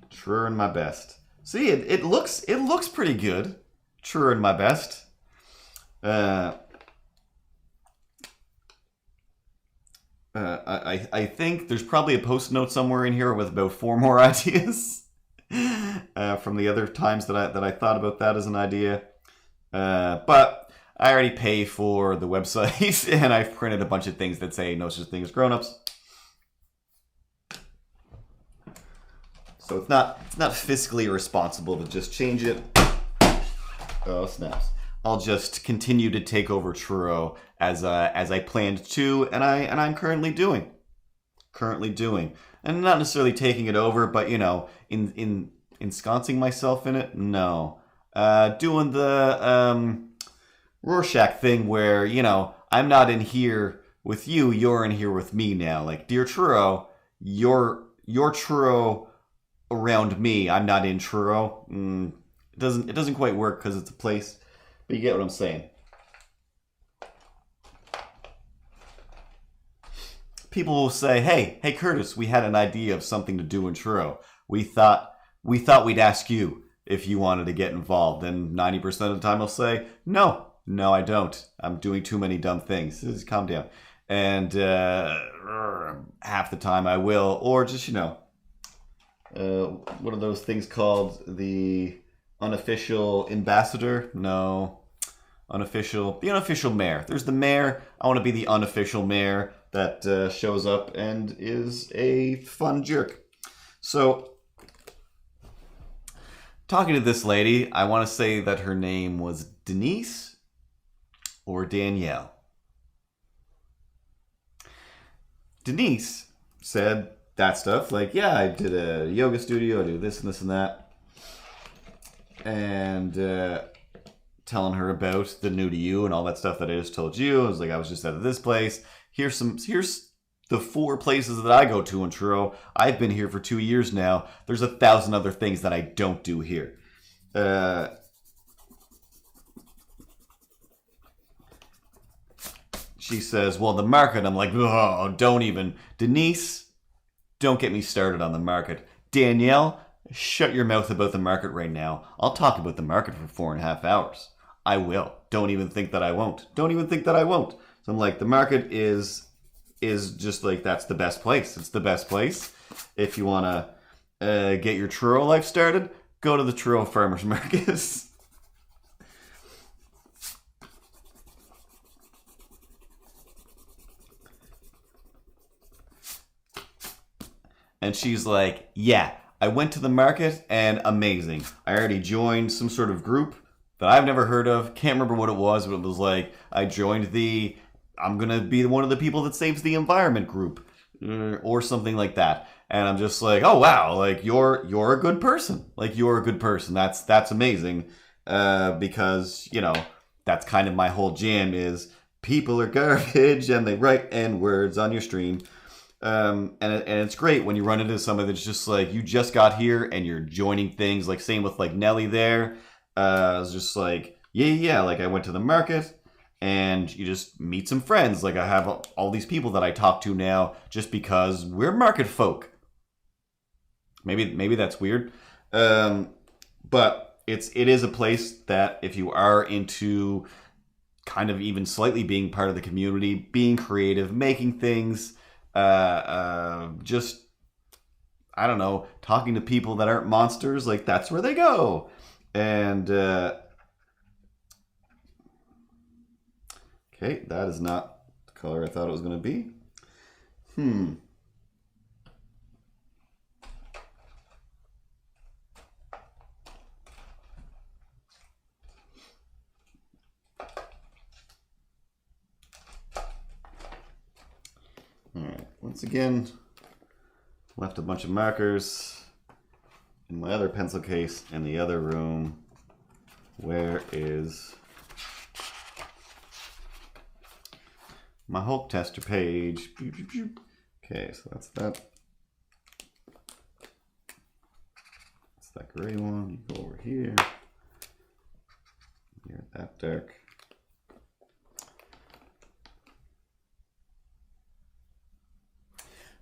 Trurin' my best. See, it looks pretty good. Trurin' my best. I think there's probably a post note somewhere in here with about 4 more ideas from the other times that I thought about that as an idea. But I already pay for the website, and I've printed a bunch of things that say no such thing as grown-ups. So it's not fiscally irresponsible to just change it. Oh snaps! I'll just continue to take over Truro as I planned to, and I'm currently doing, and not necessarily taking it over, but ensconcing myself in it. No, doing the Rorschach thing where I'm not in here with you, you're in here with me now. Like, dear Truro, you're Truro around me. I'm not in Truro. It doesn't quite work because it's a place, but you get what I'm saying. People will say, hey Curtis, we had an idea of something to do in Truro. We thought we'd ask you if you wanted to get involved. And 90% of the time I'll say, no, I don't. I'm doing too many dumb things. Just calm down. And half the time I will, or just, what are those things called? The unofficial ambassador? No. The unofficial mayor. There's the mayor. I want to be the unofficial mayor that shows up and is a fun jerk. So, talking to this lady, I want to say that her name was Denise or Danielle. Denise said that stuff, like, yeah, I did a yoga studio, I do this and this and that. And telling her about the new to you and all that stuff that I just told you. I was like, I was just at this place. Here's the 4 places that I go to in Truro. I've been here for 2 years now. There's 1,000 other things that I don't do here. She says, well, the market. I'm like, oh, don't even. Denise, don't get me started on the market. Danielle, shut your mouth about the market right now. I'll talk about the market for 4.5 hours. I will. Don't even think that I won't. So I'm like, the market is just like, that's the best place. It's the best place. If you want to get your Truro life started, go to the Truro Farmers Market. And she's like, yeah, I went to the market and amazing. I already joined some sort of group that I've never heard of. Can't remember what it was, but it was like, I joined I'm going to be one of the people that saves the environment group or something like that. and I'm just like, oh wow, like you're a good person, like you're a good person. That's amazing, because that's kind of my whole jam is people are garbage and they write N words on your stream. And it's great when you run into somebody that's just like, you just got here and you're joining things. Like same with like Nelly there. I was just like, yeah. Like I went to the market and you just meet some friends. Like I have all these people that I talk to now just because we're market folk. Maybe that's weird. But it is a place that if you are into kind of even slightly being part of the community, being creative, making things, just I don't know, talking to people that aren't monsters, like that's where they go. And okay, that is not the color I thought it was going to be. Alright, once again, left a bunch of markers in my other pencil case in the other room. Where is my Hulk tester page? Okay, so that's that. That's that gray one. You go over here. You're that dark.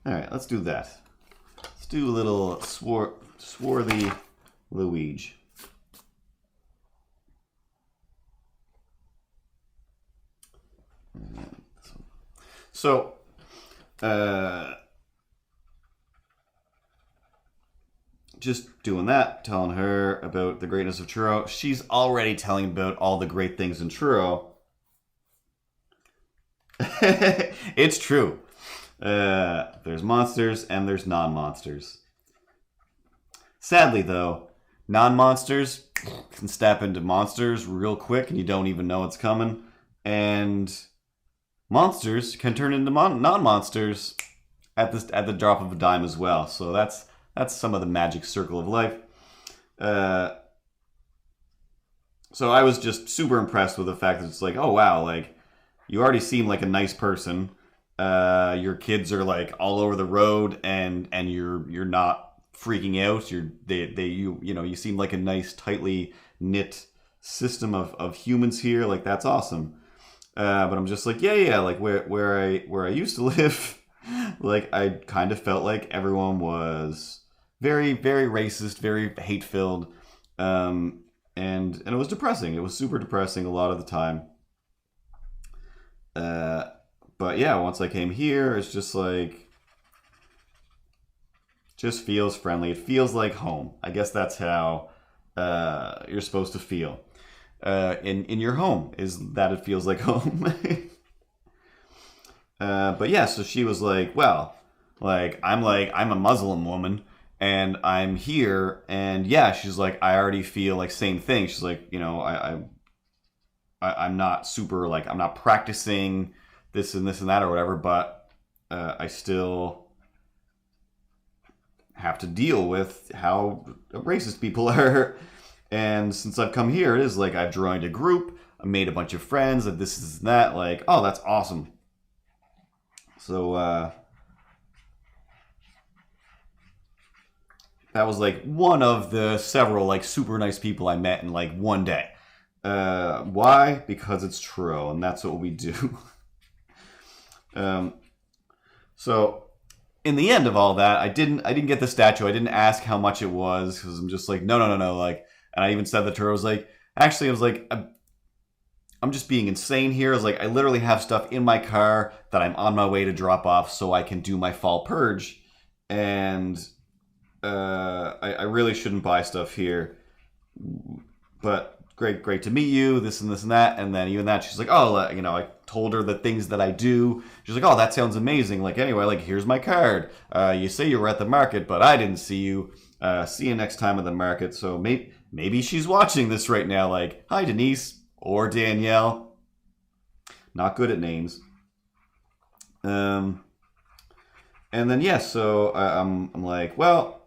All right, let's do that. Let's do a little swarthy Luigi. So, just doing that, telling her about the greatness of Truro. She's already telling about all the great things in Truro. It's true. There's monsters and there's non-monsters. Sadly, though, non-monsters can step into monsters real quick and you don't even know it's coming. And monsters can turn into non-monsters at the drop of a dime as well. So that's some of the magic circle of life. So I was just super impressed with the fact that it's like, oh wow, like you already seem like a nice person. Your kids are like all over the road, and you're not freaking out. You seem like a nice, tightly knit system of humans here. Like that's awesome. But I'm just like, yeah. Like where I used to live, like I kind of felt like everyone was very, very racist, very hate filled, and it was depressing. It was super depressing a lot of the time. But yeah, once I came here, it's just like, just feels friendly. It feels like home. I guess that's how you're supposed to feel in your home, is that it feels like home. But yeah, so she was like, well, I'm a Muslim woman and I'm here, and yeah, she's like, I already feel like same thing. She's like, I'm not super, like, I'm not practicing this and that or whatever, but I still have to deal with how racist people are. And since I've come here, it is like I've joined a group, I made a bunch of friends, and this is that. Like, oh, that's awesome. So that was like one of the several like super nice people I met in like one day. Why? Because it's true, and that's what we do. So in the end of all that, I didn't get the statue. I didn't ask how much it was, because I'm just like, no. Like, and I even said that to her. I was like, actually, I was like, I'm just being insane here. I was like, I literally have stuff in my car that I'm on my way to drop off so I can do my fall purge, and I really shouldn't buy stuff here. But great to meet you, this and that. And then even that, she's like, oh, I told her the things that I do. She's like, oh, that sounds amazing. Like, anyway, like, here's my card. You say you were at the market, but I didn't see you. See you next time at the market. So maybe she's watching this right now. Like, hi, Denise or Danielle. Not good at names. And then, yeah, so I'm like, well,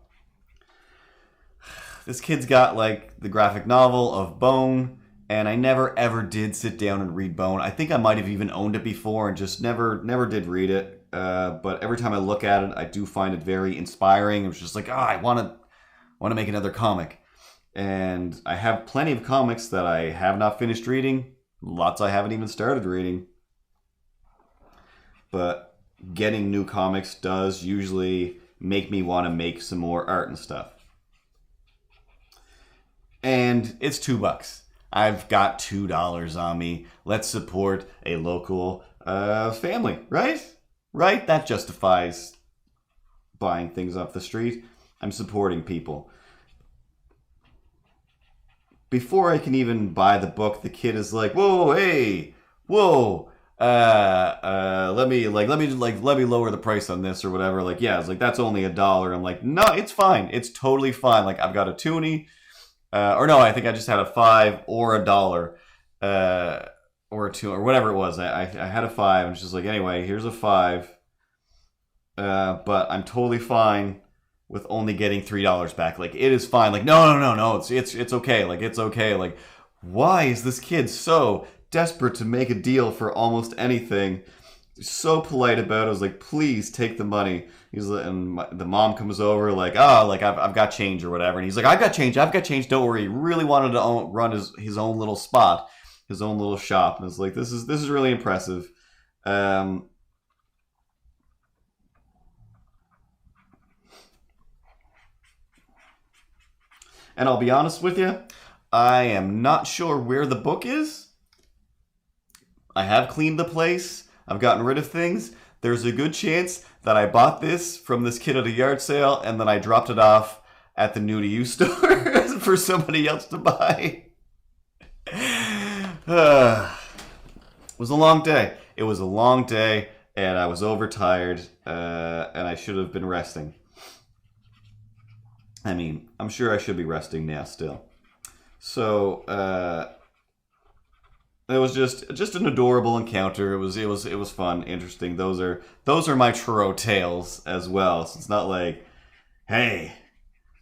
this kid's got like the graphic novel of Bone, and I never ever did sit down and read Bone. I think I might have even owned it before and just never did read it. But every time I look at it, I do find it very inspiring. It was just like, I want to make another comic. And I have plenty of comics that I have not finished reading. Lots I haven't even started reading. But getting new comics does usually make me want to make some more art and stuff. And it's $2. I've got $2 on me. Let's support a local family, right? Right? That justifies buying things off the street. I'm supporting people. Before I can even buy the book, the kid is like, "Whoa, hey, whoa, let me lower the price on this or whatever." Like, yeah, it's like that's only $1. I'm like, no, it's fine. It's totally fine. Like, I've got a toonie, or no, I think I just had a $5 or $1, or a $2 or whatever it was. I had a $5, and she's like, anyway, here's a $5, but I'm totally fine with only getting $3 back. Like, it is fine. Like, no, it's okay. Like, it's okay. Like, why is this kid so desperate to make a deal for almost anything? So polite about it. I was like, please take the money. He's like, and the mom comes over like, I've got change or whatever. And he's like, I've got change. Don't worry. He really wanted to run his own little spot, his own little shop. And it's like, this is really impressive. And I'll be honest with you, I am not sure where the book is. I have cleaned the place. I've gotten rid of things. There's a good chance that I bought this from this kid at a yard sale and then I dropped it off at the new to you store for somebody else to buy. It was a long day. And I was overtired, and I should have been resting. I mean, I'm sure I should be resting now still. So, it was just an adorable encounter. It was fun, interesting. Those are my Truro tales as well. So it's not like, hey,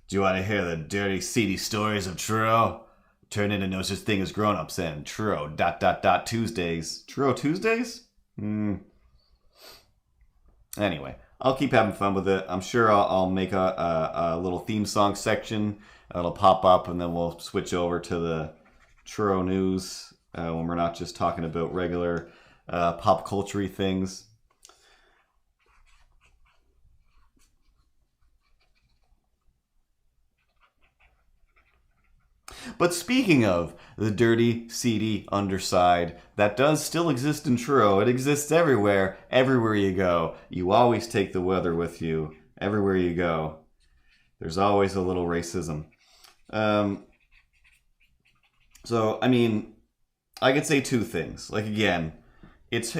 do you want to hear the dirty, seedy stories of Truro? Turn into no such thing as grown-ups and Truro ... Tuesdays. Truro Tuesdays? Anyway, I'll keep having fun with it. I'm sure I'll make a little theme song section. It'll pop up, and then we'll switch over to the Truro news when we're not just talking about regular pop culture-y things. But speaking of the dirty, seedy underside, that does still exist in Truro. It exists everywhere. Everywhere you go. You always take the weather with you. Everywhere you go. There's always a little racism. So, I mean, I could say two things. Like, again, it's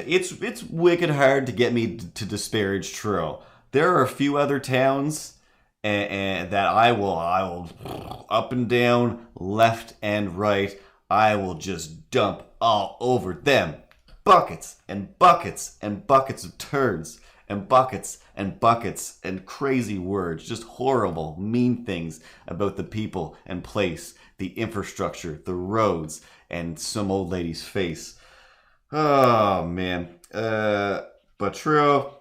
wicked hard to get me to disparage Truro. There are a few other towns and that I will up and down, left and right, I will just dump all over them. Buckets and buckets and buckets of turds and buckets and crazy words, just horrible, mean things about the people and place, the infrastructure, the roads, and some old lady's face. Oh, man. But Truro,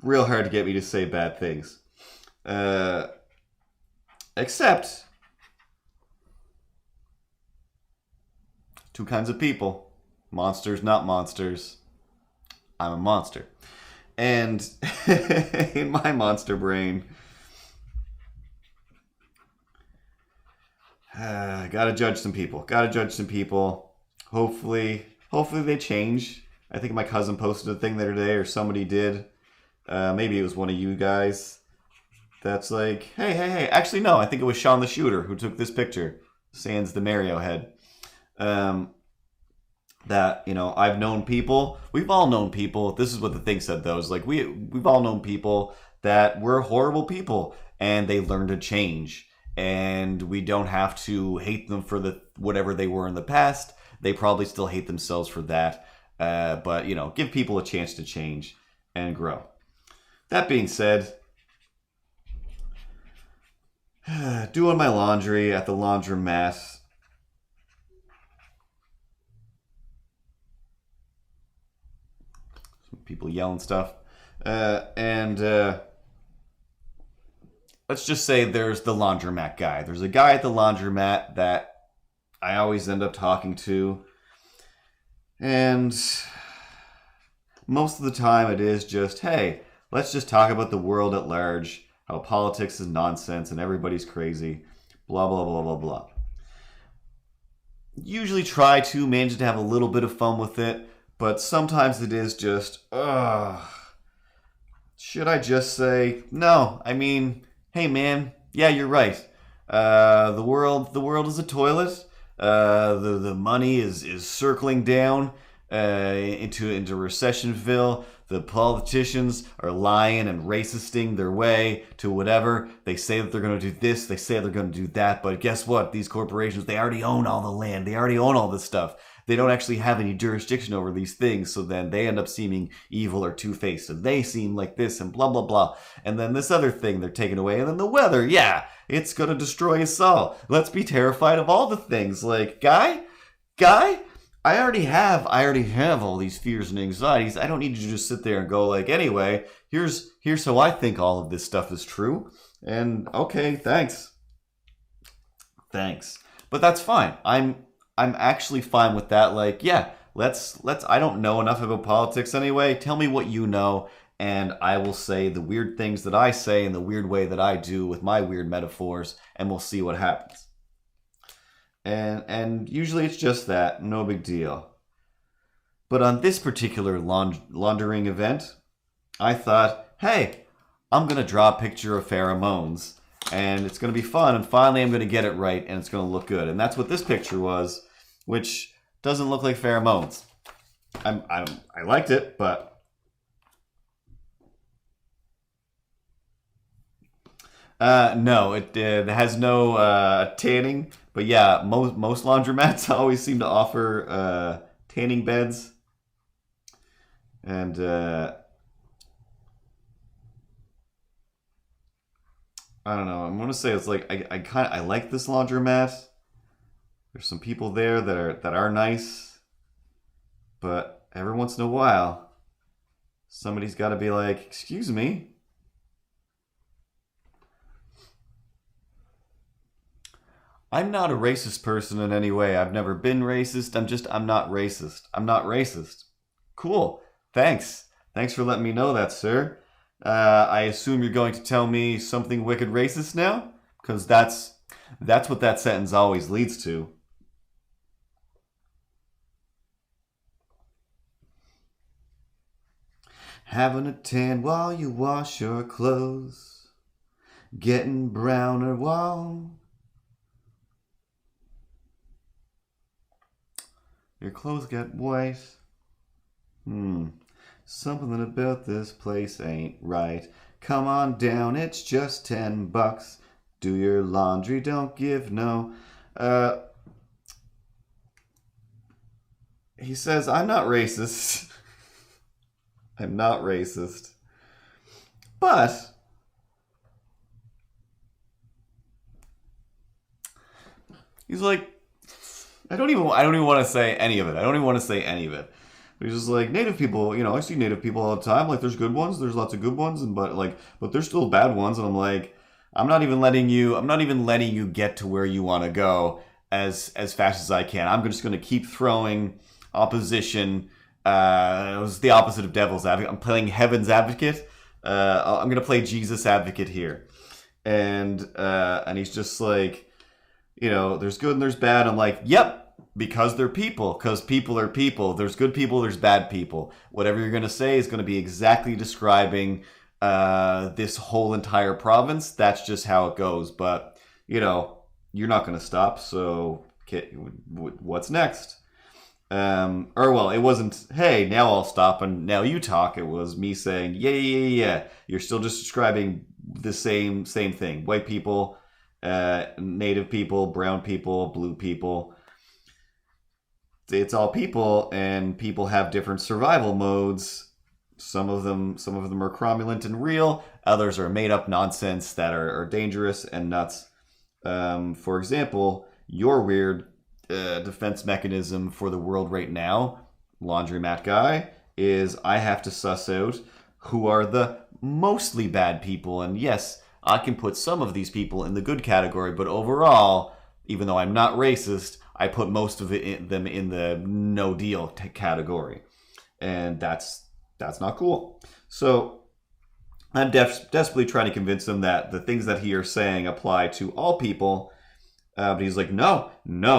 real hard to get me to say bad things. Except two kinds of people. Monsters, not monsters. I'm a monster. And in my monster brain, gotta judge some people. Hopefully they change. I think my cousin posted a thing the other day, or somebody did. Maybe it was one of you guys. That's like, hey. Actually, no, I think it was Sean the Shooter who took this picture. Sans the Mario head. That, I've known people. We've all known people. This is what the thing said, though. Is like, we've all known people that were horrible people. And they learned to change. And we don't have to hate them for whatever they were in the past. They probably still hate themselves for that. But, give people a chance to change and grow. That being said, doing my laundry at the laundromat. People yelling stuff. And let's just say there's the laundromat guy. There's a guy at the laundromat that I always end up talking to. And most of the time it is just, hey, let's just talk about the world at large, how politics is nonsense and everybody's crazy, blah, blah, blah, blah, blah. Usually try to manage to have a little bit of fun with it, but sometimes it is just, ugh. Should I just say, no, I mean, hey man, yeah, you're right. The world is a toilet. The money is circling down into recessionville. The politicians are lying and racisting their way to whatever. They say that they're going to do this. They say they're going to do that. But guess what? These corporations, they already own all the land. They already own all this stuff. They don't actually have any jurisdiction over these things. So then they end up seeming evil or two-faced. And they seem like this and blah, blah, blah. And then this other thing they're taking away. And then the weather. Yeah, it's going to destroy us all. Let's be terrified of all the things. Like, guy, I already have all these fears and anxieties. I don't need you to just sit there and go like, anyway, here's how I think all of this stuff is true. And okay, thanks. But that's fine. I'm actually fine with that. Like, yeah, let's I don't know enough about politics anyway. Tell me what you know, and I will say the weird things that I say in the weird way that I do with my weird metaphors, and we'll see what happens. And usually it's just that, no big deal. But on this particular laundering event, I thought, hey, I'm going to draw a picture of pheromones, and it's going to be fun, and finally I'm going to get it right, and it's going to look good. And that's what this picture was, which doesn't look like pheromones. I liked it, but... no, it has no tanning. But yeah, most laundromats always seem to offer tanning beds. And I don't know. I'm gonna say it's like I like this laundromat. There's some people there that are nice, but every once in a while, somebody's got to be like, "Excuse me." I'm not a racist person in any way. I've never been racist. I'm not racist. I'm not racist. Cool. Thanks. Thanks for letting me know that, sir. I assume you're going to tell me something wicked racist now? Because that's what that sentence always leads to. Having a tan while you wash your clothes. Getting browner while... your clothes get white. Something about this place ain't right. Come on down, it's just $10. Do your laundry, don't give no. He says, I'm not racist. I'm not racist. But he's like, I don't even want to say any of it. But he's just like, Native people, I see Native people all the time. Like, there's good ones, there's lots of good ones, but there's still bad ones. And I'm like, I'm not even letting you get to where you want to go as fast as I can. I'm just going to keep throwing opposition. It was the opposite of devil's advocate. I'm playing heaven's advocate. I'm going to play Jesus advocate here. And he's just like, there's good and there's bad. I'm like, yep, because they're people. Because people are people. There's good people, there's bad people. Whatever you're going to say is going to be exactly describing this whole entire province. That's just how it goes. But, you're not going to stop. So, what's next? It wasn't, hey, now I'll stop and now you talk. It was me saying, yeah. You're still just describing the same thing. White people, Native people, brown people, blue people. It's all people, and people have different survival modes. Some of them are cromulent and real. Others are made up nonsense that are dangerous and nuts. For example, your weird defense mechanism for the world right now, laundromat guy, is I have to suss out who are the mostly bad people. And yes, I can put some of these people in the good category, but overall, even though I'm not racist, I put most of them in the no deal category. And that's not cool. So I'm desperately trying to convince him that the things that he is saying apply to all people. But he's like, no.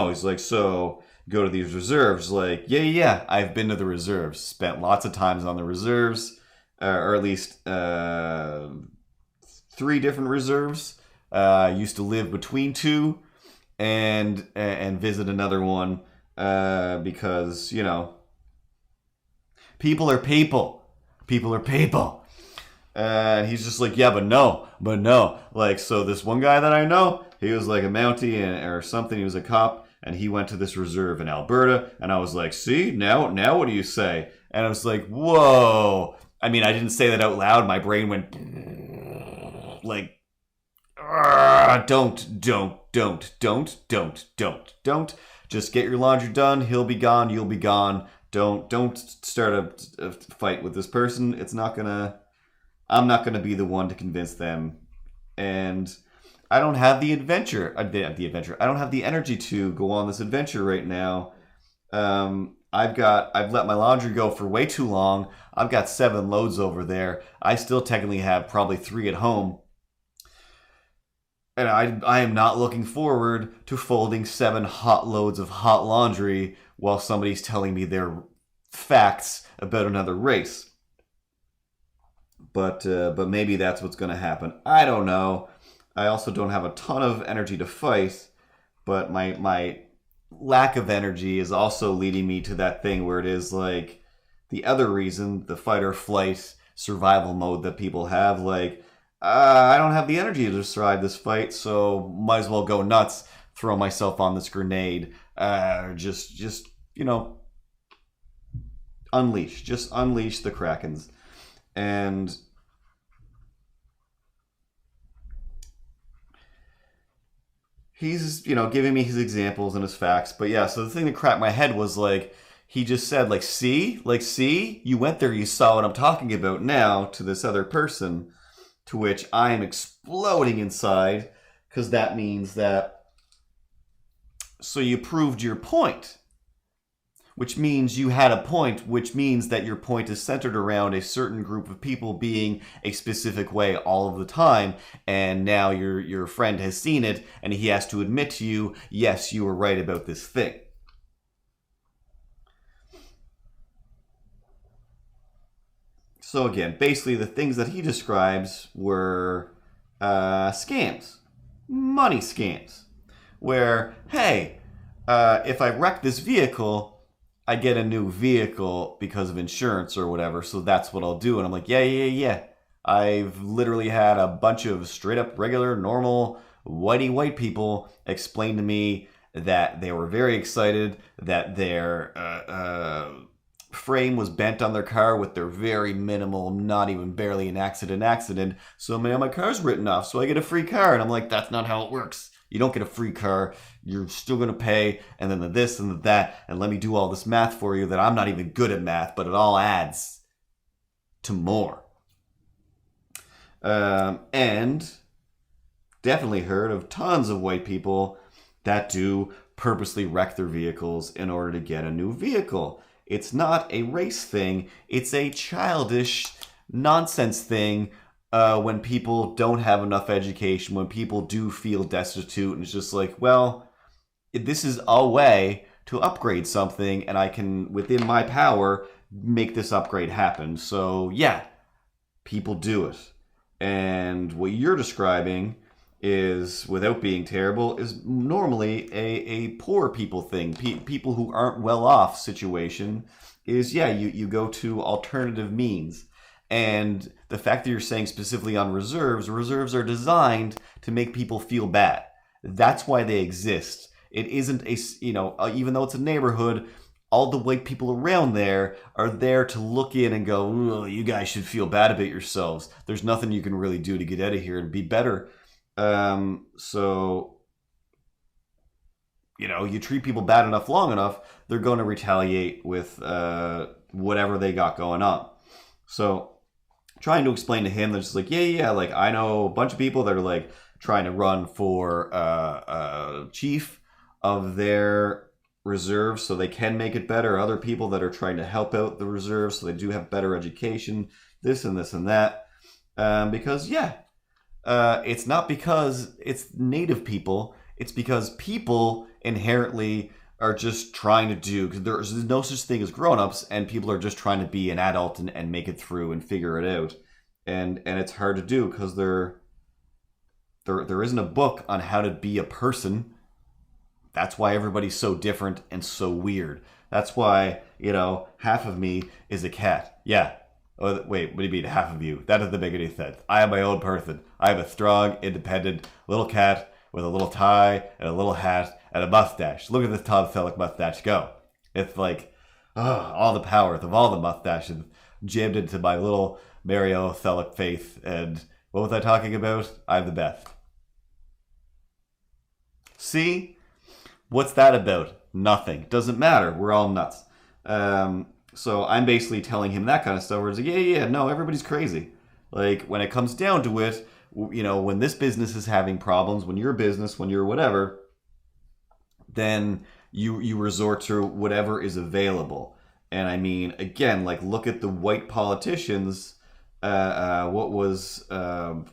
He's like, so go to these reserves. Like, yeah. I've been to the reserves. Spent lots of times on the reserves, or at least 3 different reserves. Used to live between 2, and visit another one because people are people. People are people. And he's just like, yeah, but no. Like, so this one guy that I know, he was like a Mountie or something. He was a cop, and he went to this reserve in Alberta. And I was like, see, now what do you say? And I was like, whoa. I mean, I didn't say that out loud. My brain went like, don't. Just get your laundry done. He'll be gone. You'll be gone. Don't start a fight with this person. I'm not gonna be the one to convince them, and I don't have the adventure. I don't have the energy to go on this adventure right now. I've let my laundry go for way too long. I've got 7 loads over there. I still technically have probably 3 at home. And I am not looking forward to folding 7 hot loads of hot laundry while somebody's telling me their facts about another race. But maybe that's what's going to happen. I don't know. I also don't have a ton of energy to fight, but my lack of energy is also leading me to that thing where it is like the other reason, the fight or flight survival mode that people have, like, I don't have the energy to survive this fight, so might as well go nuts, throw myself on this grenade, just unleash the Krakens. And he's, giving me his examples and his facts. But yeah, so the thing that cracked my head was like, he just said, like, see, you went there, you saw what I'm talking about now, to this other person, to which I am exploding inside, because that means that, so you proved your point, which means you had a point, which means that your point is centered around a certain group of people being a specific way all of the time, and now your friend has seen it, and he has to admit to you, yes, you were right about this thing. So again, basically the things that he describes were scams, money scams, where, hey, if I wreck this vehicle, I get a new vehicle because of insurance or whatever, so that's what I'll do. And I'm like, yeah. I've literally had a bunch of straight up regular, normal, white people explain to me that they were very excited that their frame was bent on their car with their very minimal, not even barely an accident. So man, my car's written off, so I get a free car. And I'm like, that's not how it works. You don't get a free car. You're still going to pay, and then the this and the that, and let me do all this math for you that I'm not even good at math, but it all adds to more. And definitely heard of tons of white people that do purposely wreck their vehicles in order to get a new vehicle. It's not a race thing. It's a childish nonsense thing. When people don't have enough education, when people do feel destitute, and it's just like, well, this is a way to upgrade something, and I can, within my power, make this upgrade happen. So yeah, people do it. And what you're describing is, without being terrible, is normally a poor people thing. People who aren't well off situation is, yeah, you go to alternative means. And the fact that you're saying specifically on reserves are designed to make people feel bad. That's why they exist. It isn't even though it's a neighborhood, all the white people around there are there to look in and go, you guys should feel bad about yourselves. There's nothing you can really do to get out of here and be better. So, you treat people bad enough long enough, they're going to retaliate with whatever they got going on. So trying to explain to him, they're just like, yeah, like I know a bunch of people that are like trying to run for chief of their reserves so they can make it better. Other people that are trying to help out the reserves so they do have better education, this and this and that. Because, it's not because it's native people. It's because people inherently are just trying to do, because there's no such thing as grown-ups, and people are just trying to be an adult and make it through and figure it out. And it's hard to do because there isn't a book on how to be a person. That's why everybody's so different and so weird. That's why, half of me is a cat. Yeah. Oh, wait, what do you mean, half of you? That doesn't make any sense. I am my own person. I am a strong, independent little cat with a little tie and a little hat and a mustache. Look at this Tom Selleck mustache go. It's like, all the powers of all the mustaches jammed into my little Mario Selleck face. And what was I talking about? I'm the best. See? What's that about? Nothing. Doesn't matter. We're all nuts. So I'm basically telling him that kind of stuff where it's like, no, everybody's crazy. Like, when it comes down to it, when this business is having problems, when your business, when you're whatever, then you resort to whatever is available. And I mean, again, like, look at the white politicians. What was, can't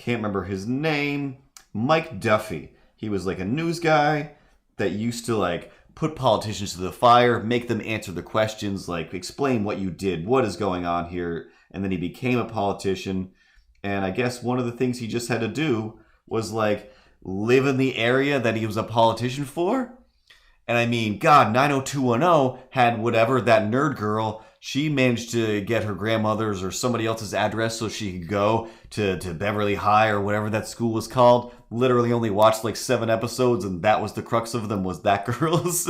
remember his name. Mike Duffy. He was like a news guy that used to like put politicians to the fire, make them answer the questions, like explain what you did, what is going on here. And then he became a politician. And I guess one of the things he just had to do was like live in the area that he was a politician for. And I mean, God, 90210 had whatever, that nerd girl, she managed to get her grandmother's or somebody else's address so she could go to Beverly High or whatever that school was called. Literally only watched like 7 episodes, and that was the crux of them, was that girl's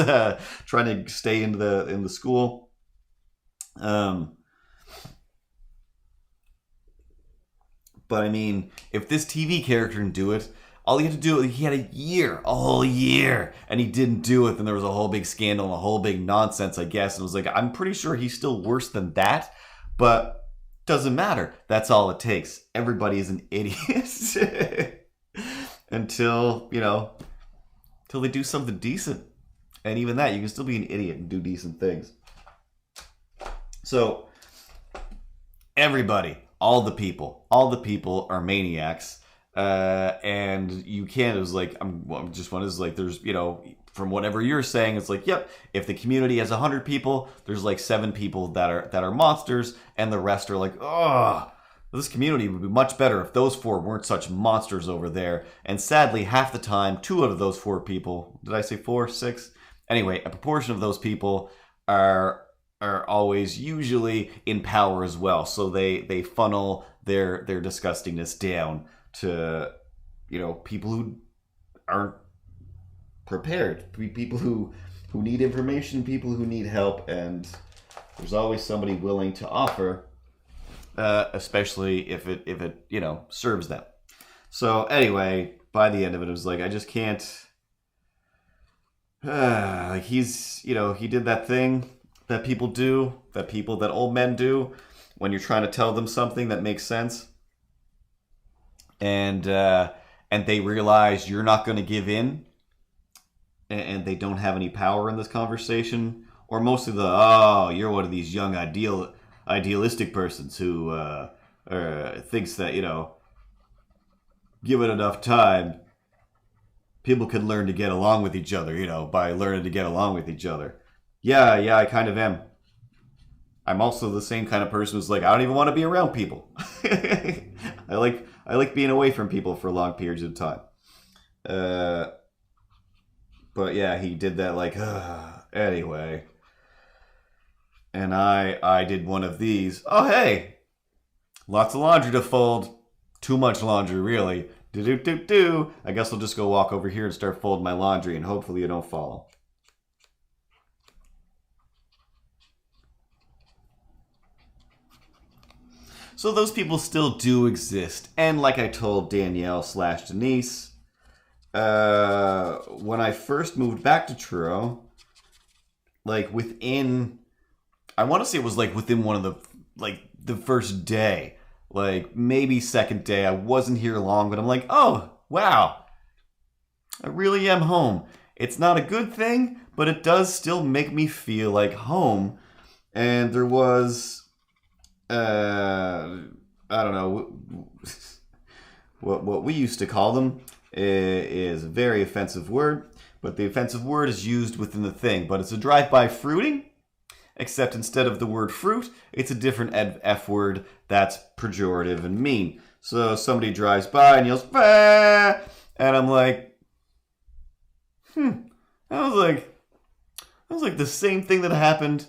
trying to stay in the school. But I mean, if this TV character didn't do it, all he had to do, he had a whole year, and he didn't do it. Then there was a whole big scandal and a whole big nonsense, I guess. And it was like, I'm pretty sure he's still worse than that, but doesn't matter. That's all it takes. Everybody is an idiot until they do something decent. And even that, you can still be an idiot and do decent things. So everybody, all the people are maniacs. And you can't, it was like, there's, from whatever you're saying, it's like, yep, if the community has 100 people, there's like 7 people that are monsters, and the rest are like, this community would be much better if those 4 weren't such monsters over there. And sadly, half the time, 2 out of those 4 people, did I say 4, 6? Anyway, a proportion of those people are always usually in power as well. So they funnel their disgustingness down to people who aren't prepared, people who need information, people who need help, and there's always somebody willing to offer, especially if it serves them. So anyway, by the end of it, it was like, I just can't. Like he did that thing that people do, that old men do when you're trying to tell them something that makes sense. And they realize you're not going to give in, and they don't have any power in this conversation, or mostly you're one of these young idealistic persons who thinks that given enough time, people can learn to get along with each other, by learning to get along with each other. Yeah, I kind of am. I'm also the same kind of person who's like, I don't even want to be around people. I like being away from people for long periods of time. But yeah, he did that anyway. And I did one of these. Oh, hey! Lots of laundry to fold. Too much laundry, really. Do. I guess I'll just go walk over here and start folding my laundry, and hopefully you don't follow. So those people still do exist. And like I told Danielle / Denise, when I first moved back to Truro, like within, I want to say it was like within one of the first day, like maybe second day. I wasn't here long, but I'm like, oh, wow, I really am home. It's not a good thing, but it does still make me feel like home. And there was, I don't know, what we used to call them is a very offensive word, but the offensive word is used within the thing. But it's a drive-by fruiting, except instead of the word fruit, it's a different F word that's pejorative and mean. So somebody drives by and yells, bah! And I'm like, that was like the same thing that happened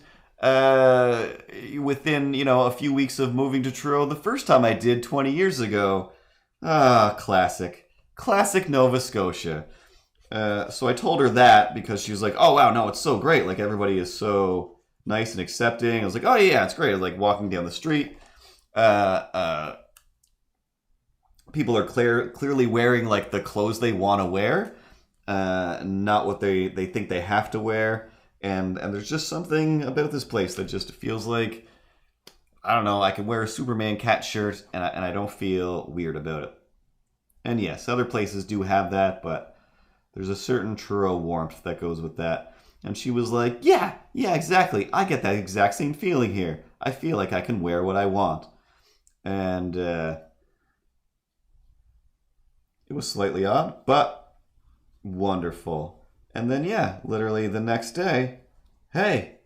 within, a few weeks of moving to Truro the first time I did 20 years ago. Ah, classic Nova Scotia. So I told her that because she was like, oh wow, no, it's so great. Like everybody is so nice and accepting. I was like, oh yeah, it's great. I was like walking down the street. People are clearly wearing like the clothes they want to wear, not what they think they have to wear. And there's just something about this place that just feels like, I don't know, I can wear a Superman cat shirt and I don't feel weird about it. And yes, other places do have that, but there's a certain Truro warmth that goes with that. And she was like, yeah, exactly. I get that exact same feeling here. I feel like I can wear what I want. And it was slightly odd, but wonderful. And then, yeah, literally the next day, hey,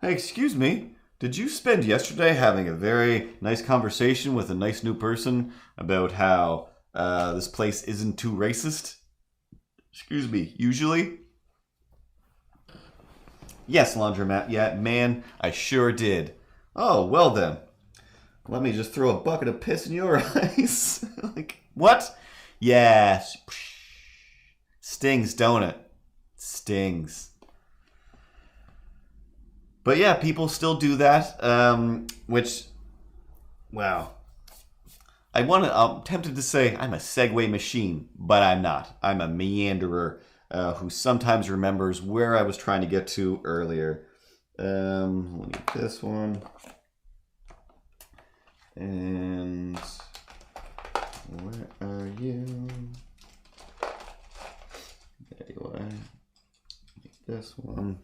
excuse me, did you spend yesterday having a very nice conversation with a nice new person about how this place isn't too racist? Excuse me, usually? Yes, laundromat, yeah, man, I sure did. Oh, well then. Let me just throw a bucket of piss in your eyes. Like, what? Yeah. Stings, don't it? Stings. But yeah, people still do that, which, wow. I'm tempted to say I'm a segue machine, but I'm not. I'm a meanderer who sometimes remembers where I was trying to get to earlier. Let me get this one. And where are you? There you are. Make this one.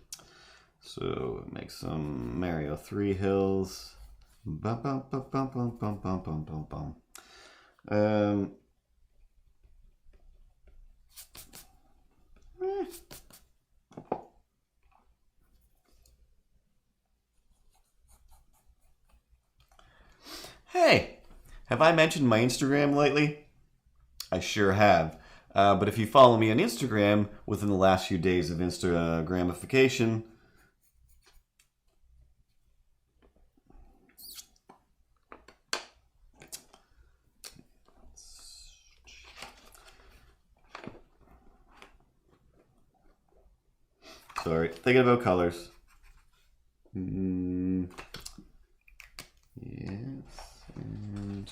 So make some Mario 3 hills. Bum, bum, bum, bum, bum, bum, bum, bum, bum, bum. Hey, have I mentioned my Instagram lately? I sure have. But if you follow me on Instagram within the last few days of Instagramification, sorry, thinking about colors. Yes, and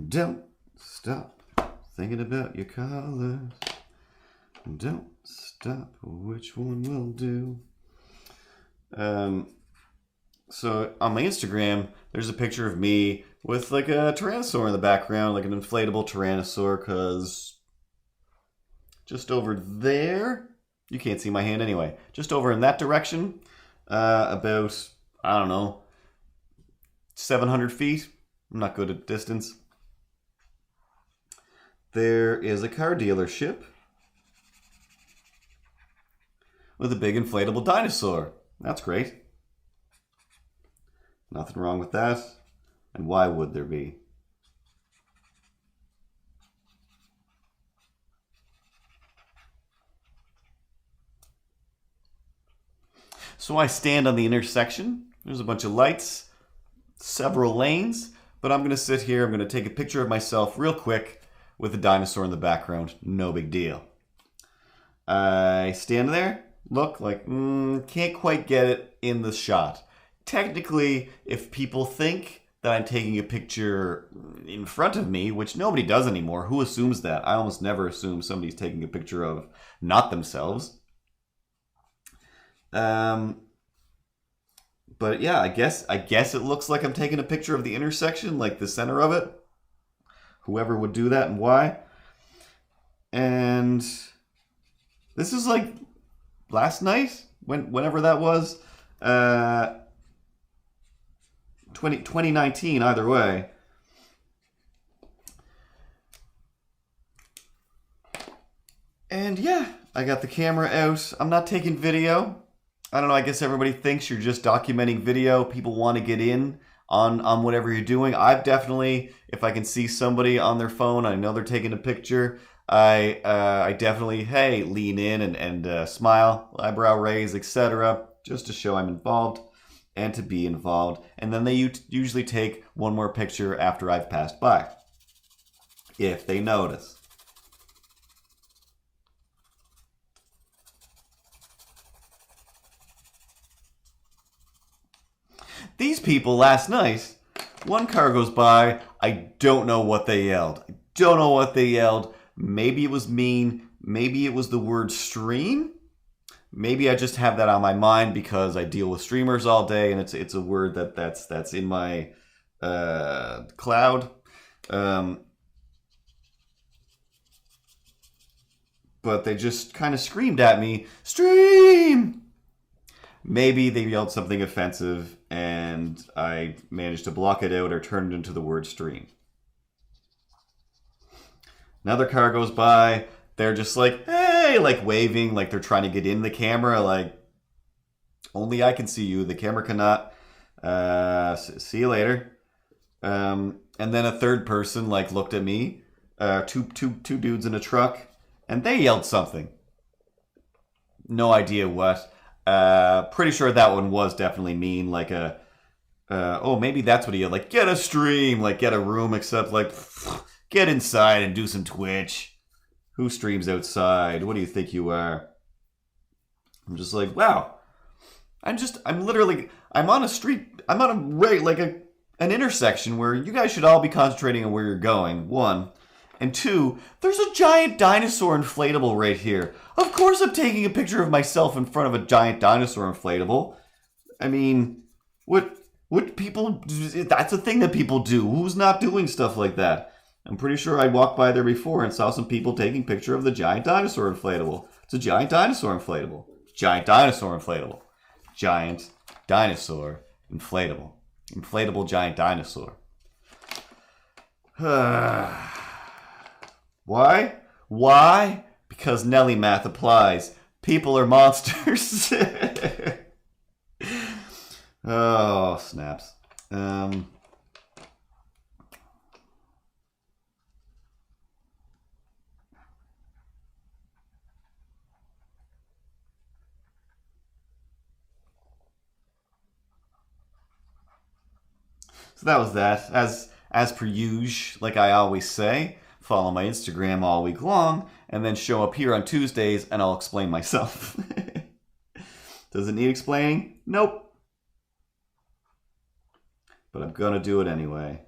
don't stop thinking about your colors. Don't stop, which one will do? So on my Instagram, there's a picture of me with like a Tyrannosaur in the background, like an inflatable Tyrannosaur, because just over there, you can't see my hand anyway, just over in that direction, about, I don't know, 700 feet. I'm not good at distance. There is a car dealership with a big inflatable dinosaur. That's great. Nothing wrong with that. And why would there be? So I stand on the intersection. There's a bunch of lights, several lanes, but I'm going to sit here. I'm going to take a picture of myself real quick with a dinosaur in the background. No big deal. I stand there look like can't quite get it in the shot. Technically, if people think that I'm taking a picture in front of me, which nobody does anymore, who assumes that? I almost never assume somebody's taking a picture of not themselves. But yeah, I guess it looks like I'm taking a picture of the intersection, like the center of it. Whoever would do that and why. And this is like last night, whenever that was. 2019, either way. And yeah, I got the camera out. I'm not taking video. I don't know, I guess everybody thinks you're just documenting video. People want to get in on whatever you're doing. I've definitely, if I can see somebody on their phone, I know they're taking a picture, I definitely, hey, lean in and smile, eyebrow raise, etc., just to show I'm involved and to be involved. And then they usually take one more picture after I've passed by, if they notice. These people last night, one car goes by, I don't know what they yelled. Maybe it was mean. Maybe it was the word stream. Maybe I just have that on my mind because I deal with streamers all day, and it's a word that's in my cloud. But they just kind of screamed at me, "Stream!" Maybe they yelled something offensive, and I managed to block it out or turn it into the word stream. Another car goes by. They're just like, hey, like waving, like they're trying to get in the camera. Like, only I can see you. The camera cannot. See you later. And then a third person like looked at me. Two dudes in a truck, and they yelled something. No idea what. Pretty sure that one was definitely mean. Like maybe that's what he yelled. Like, get a stream, like get a room, except like, get inside and do some Twitch. Who streams outside? What do you think you are? I'm just like, wow. I'm on a street. I'm on an intersection where you guys should all be concentrating on where you're going. One. And two, there's a giant dinosaur inflatable right here. Of course I'm taking a picture of myself in front of a giant dinosaur inflatable. I mean, what people, that's a thing that people do. Who's not doing stuff like that? I'm pretty sure I walked by there before and saw some people taking a picture of the giant dinosaur inflatable. It's a giant dinosaur inflatable. Giant dinosaur inflatable. Giant dinosaur inflatable. Inflatable giant dinosaur. Why? Why? Because Nelly math applies. People are monsters. Oh, snaps. So that was that. As per usual, like I always say, follow my Instagram all week long, and then show up here on Tuesdays, and I'll explain myself. Does it need explaining? Nope. But I'm gonna do it anyway.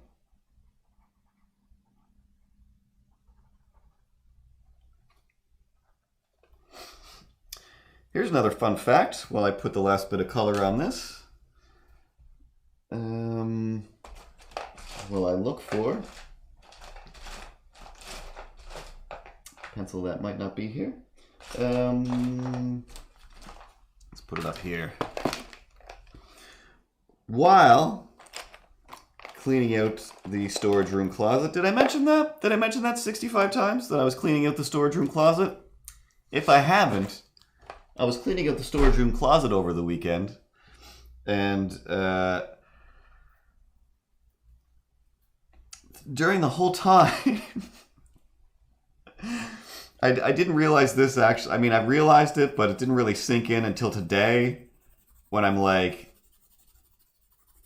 Here's another fun fact while I put the last bit of color on this. Well, I look for pencil that might not be here. Let's put it up here. While cleaning out the storage room closet, did I mention that? Did I mention that 65 times that I was cleaning out the storage room closet? If I haven't, I was cleaning out the storage room closet over the weekend, and during the whole time, I didn't realize this actually. I mean, I realized it, but it didn't really sink in until today when I'm like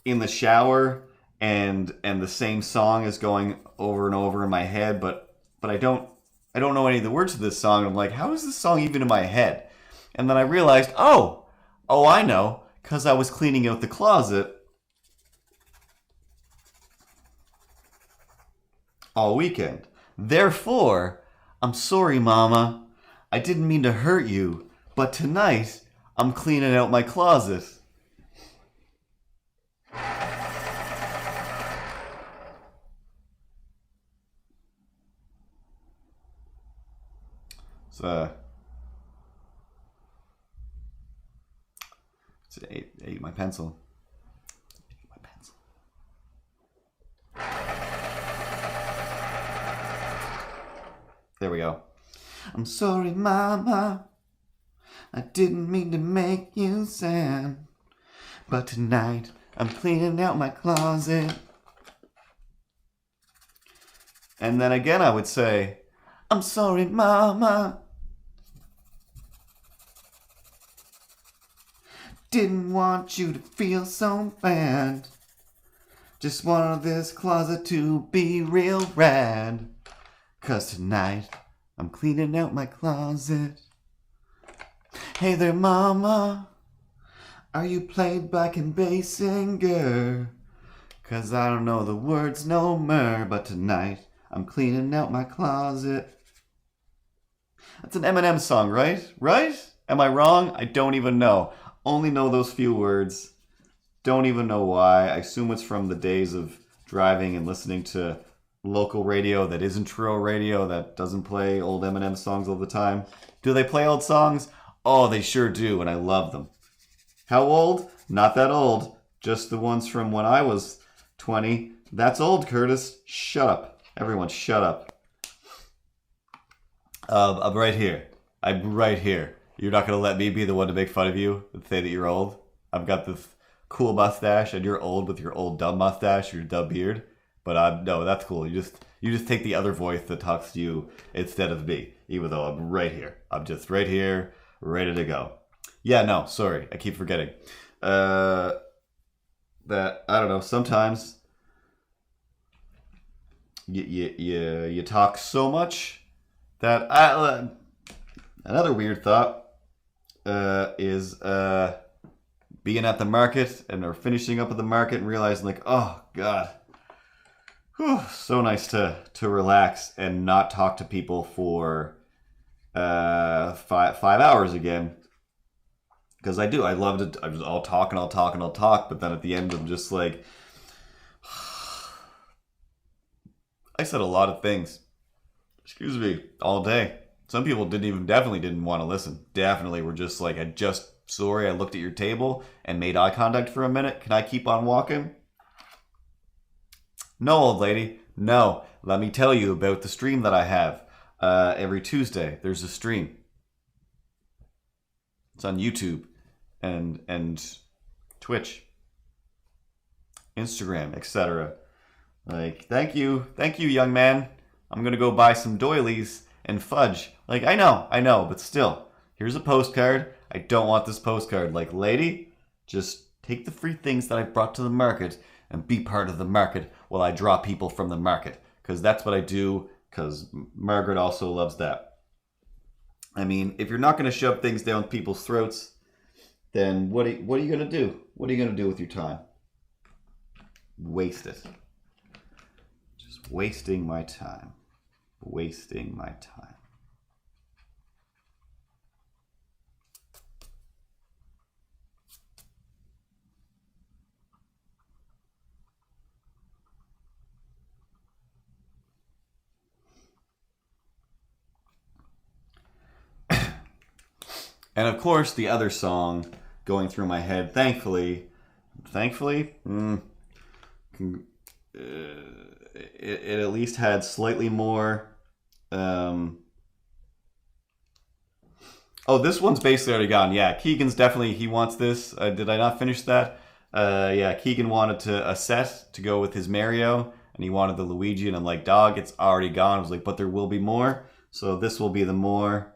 in the shower and the same song is going over and over in my head, but I don't know any of the words to this song. I'm like, how is this song even in my head? And then I realized, oh, I know, because I was cleaning out the closet all weekend. Therefore, I'm sorry, Mama. I didn't mean to hurt you, but tonight I'm cleaning out my closet. So, ate my pencil. There we go. I'm sorry, Mama. I didn't mean to make you sad. But tonight, I'm cleaning out my closet. And then again, I would say, I'm sorry, Mama. Didn't want you to feel so bad. Just wanted this closet to be real rad. 'Cause tonight, I'm cleaning out my closet. Hey there, Mama. Are you played back in bass singer? 'Cause I don't know the words no more. But tonight, I'm cleaning out my closet. That's an Eminem song, right? Right? Am I wrong? I don't even know. Only know those few words. Don't even know why. I assume it's from the days of driving and listening to local radio that isn't Truro radio, that doesn't play old Eminem songs all the time. Do they play old songs? Oh, they sure do, and I love them. How old? Not that old. Just the ones from when I was 20. That's old, Curtis. Shut up. Everyone, shut up. I'm right here. I'm right here. You're not going to let me be the one to make fun of you and say that you're old? I've got this cool mustache, and you're old with your old dumb mustache, your dumb beard. But no, that's cool. You just take the other voice that talks to you instead of me, even though I'm right here. I'm just right here, ready to go. Yeah, no, sorry. I keep forgetting. That, I don't know, sometimes you talk so much that another weird thought is being at the market or finishing up at the market and realizing like, oh God, whew, so nice to relax and not talk to people for 5 hours again. Because I do. I love it. I'll talk and I'll talk and I'll talk, but then at the end I'm just like, I said a lot of things. Excuse me, all day. Some people definitely didn't want to listen. Definitely were just like, sorry, I looked at your table and made eye contact for a minute. Can I keep on walking? No, old lady. No. Let me tell you about the stream that I have. Every Tuesday, there's a stream. It's on YouTube and Twitch, Instagram, etc. Like, thank you, young man. I'm gonna go buy some doilies and fudge. Like, I know, but still, here's a postcard. I don't want this postcard. Like, lady, just take the free things that I brought to the market and be part of the market while I draw people from the market. Because that's what I do, because Margaret also loves that. I mean, if you're not going to shove things down people's throats, then what are you going to do? What are you going to do with your time? Waste it. Just wasting my time. Wasting my time. And of course, the other song going through my head, thankfully, it at least had slightly more. Oh, this one's basically already gone. Yeah, Keegan's definitely, he wants this. Did I not finish that? Yeah, Keegan wanted a set to go with his Mario, and he wanted the Luigi, and I'm like, dog, it's already gone. I was like, but there will be more. So this will be the more.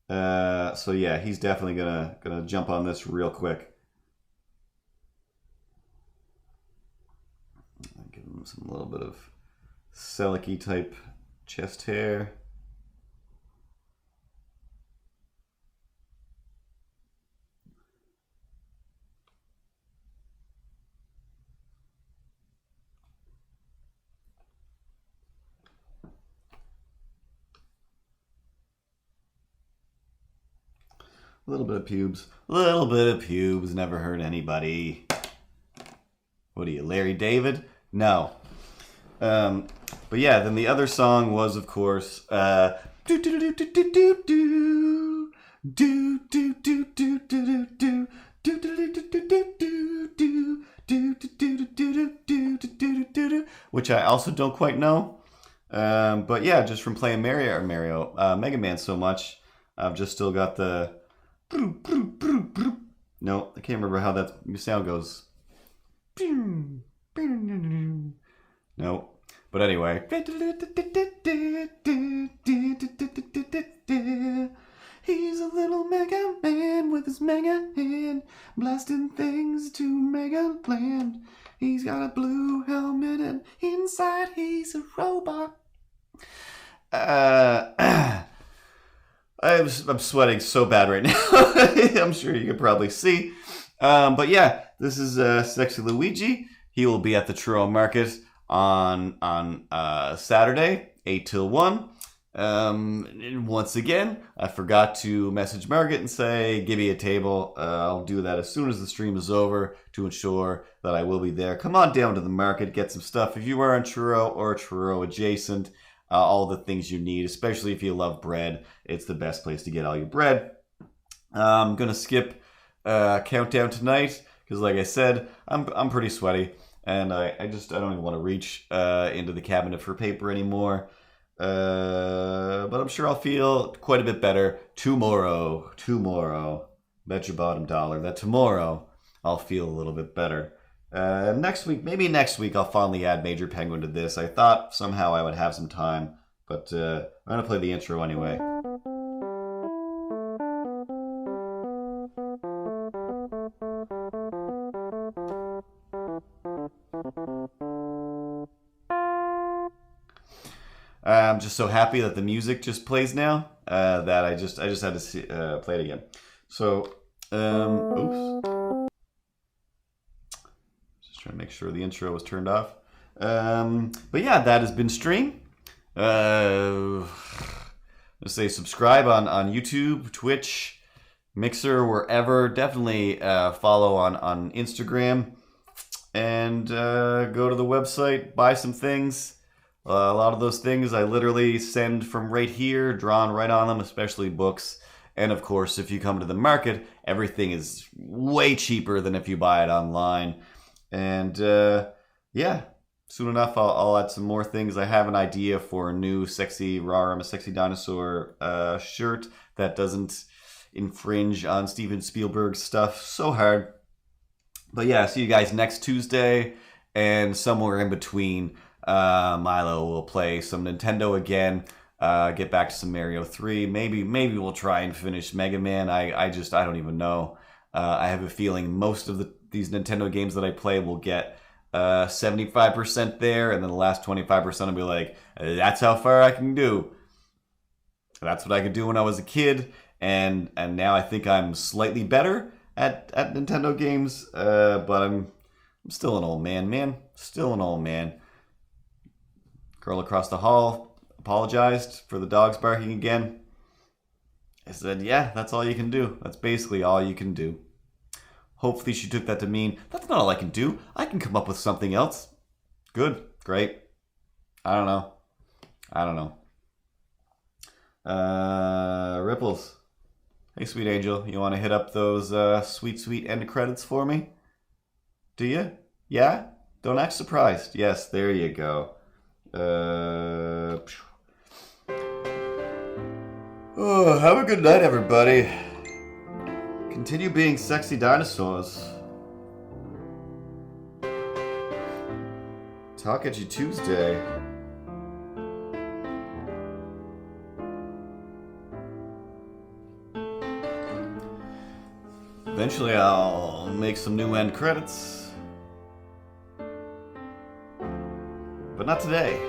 So yeah, he's definitely gonna jump on this real quick. I'll give him some little bit of Sellecky type chest hair. A little bit of pubes. A little bit of pubes. Never hurt anybody. What are you, Larry David? No. But yeah, then the other song was, of course, do do do do do do do do do do do do do which I also don't quite know. But yeah, just from playing Mega Man so much, I've just still got the. No, I can't remember how that sound goes. No, but anyway. He's a little Mega Man with his Mega hand, blasting things to Mega Land. He's got a blue helmet and inside he's a robot. I'm sweating so bad right now. I'm sure you can probably see. But yeah, this is Sexy Luigi. He will be at the Truro Market on Saturday, 8 till 1. Once again, I forgot to message Margaret and say, give me a table. I'll do that as soon as the stream is over to ensure that I will be there. Come on down to the market, get some stuff. If you are in Truro or Truro adjacent, all the things you need, especially if you love bread, it's the best place to get all your bread. I'm going to skip countdown tonight because, like I said, I'm pretty sweaty and I don't even want to reach into the cabinet for paper anymore. But I'm sure I'll feel quite a bit better tomorrow. Bet your bottom dollar that tomorrow I'll feel a little bit better. Maybe next week I'll finally add Major Penguin to this. I thought somehow I would have some time, but I'm going to play the intro anyway. I'm just so happy that the music just plays now that I just had to play it again. So, oops. Just trying to make sure the intro was turned off. But yeah, that has been stream. Let's say subscribe on YouTube, Twitch, Mixer, wherever. Definitely follow on Instagram. And go to the website, buy some things. A lot of those things I literally send from right here, drawn right on them, especially books. And of course, if you come to the market, everything is way cheaper than if you buy it online. And yeah, soon enough, I'll add some more things. I have an idea for a new sexy Rawr, I'm a Sexy Dinosaur shirt that doesn't infringe on Steven Spielberg's stuff so hard. But yeah, see you guys next Tuesday, and somewhere in between, Milo will play some Nintendo again, get back to some Mario 3. Maybe we'll try and finish Mega Man. I don't even know. I have a feeling most of these Nintendo games that I play will get 75% there, and then the last 25% will be like, that's how far I can do. That's what I could do when I was a kid, and now I think I'm slightly better at Nintendo games, but I'm still an old man. Still an old man. Girl across the hall apologized for the dogs barking again. I said, yeah, that's all you can do. That's basically all you can do. Hopefully she took that to mean, that's not all I can do. I can come up with something else. Good. Great. I don't know. Ripples. Hey, sweet angel. You want to hit up those sweet end credits for me? Do you? Yeah? Don't act surprised. Yes, there you go. Oh, have a good night, everybody. Continue being sexy dinosaurs. Talk at you Tuesday. Eventually I'll make some new end credits. But not today.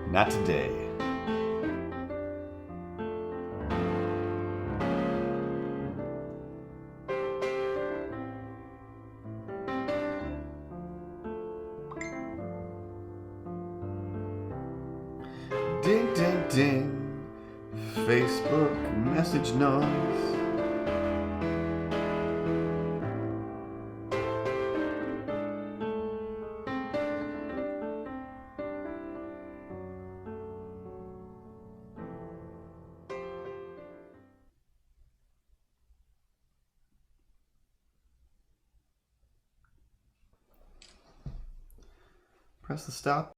Not today. Ding, ding, ding. Facebook message noise. press the stop.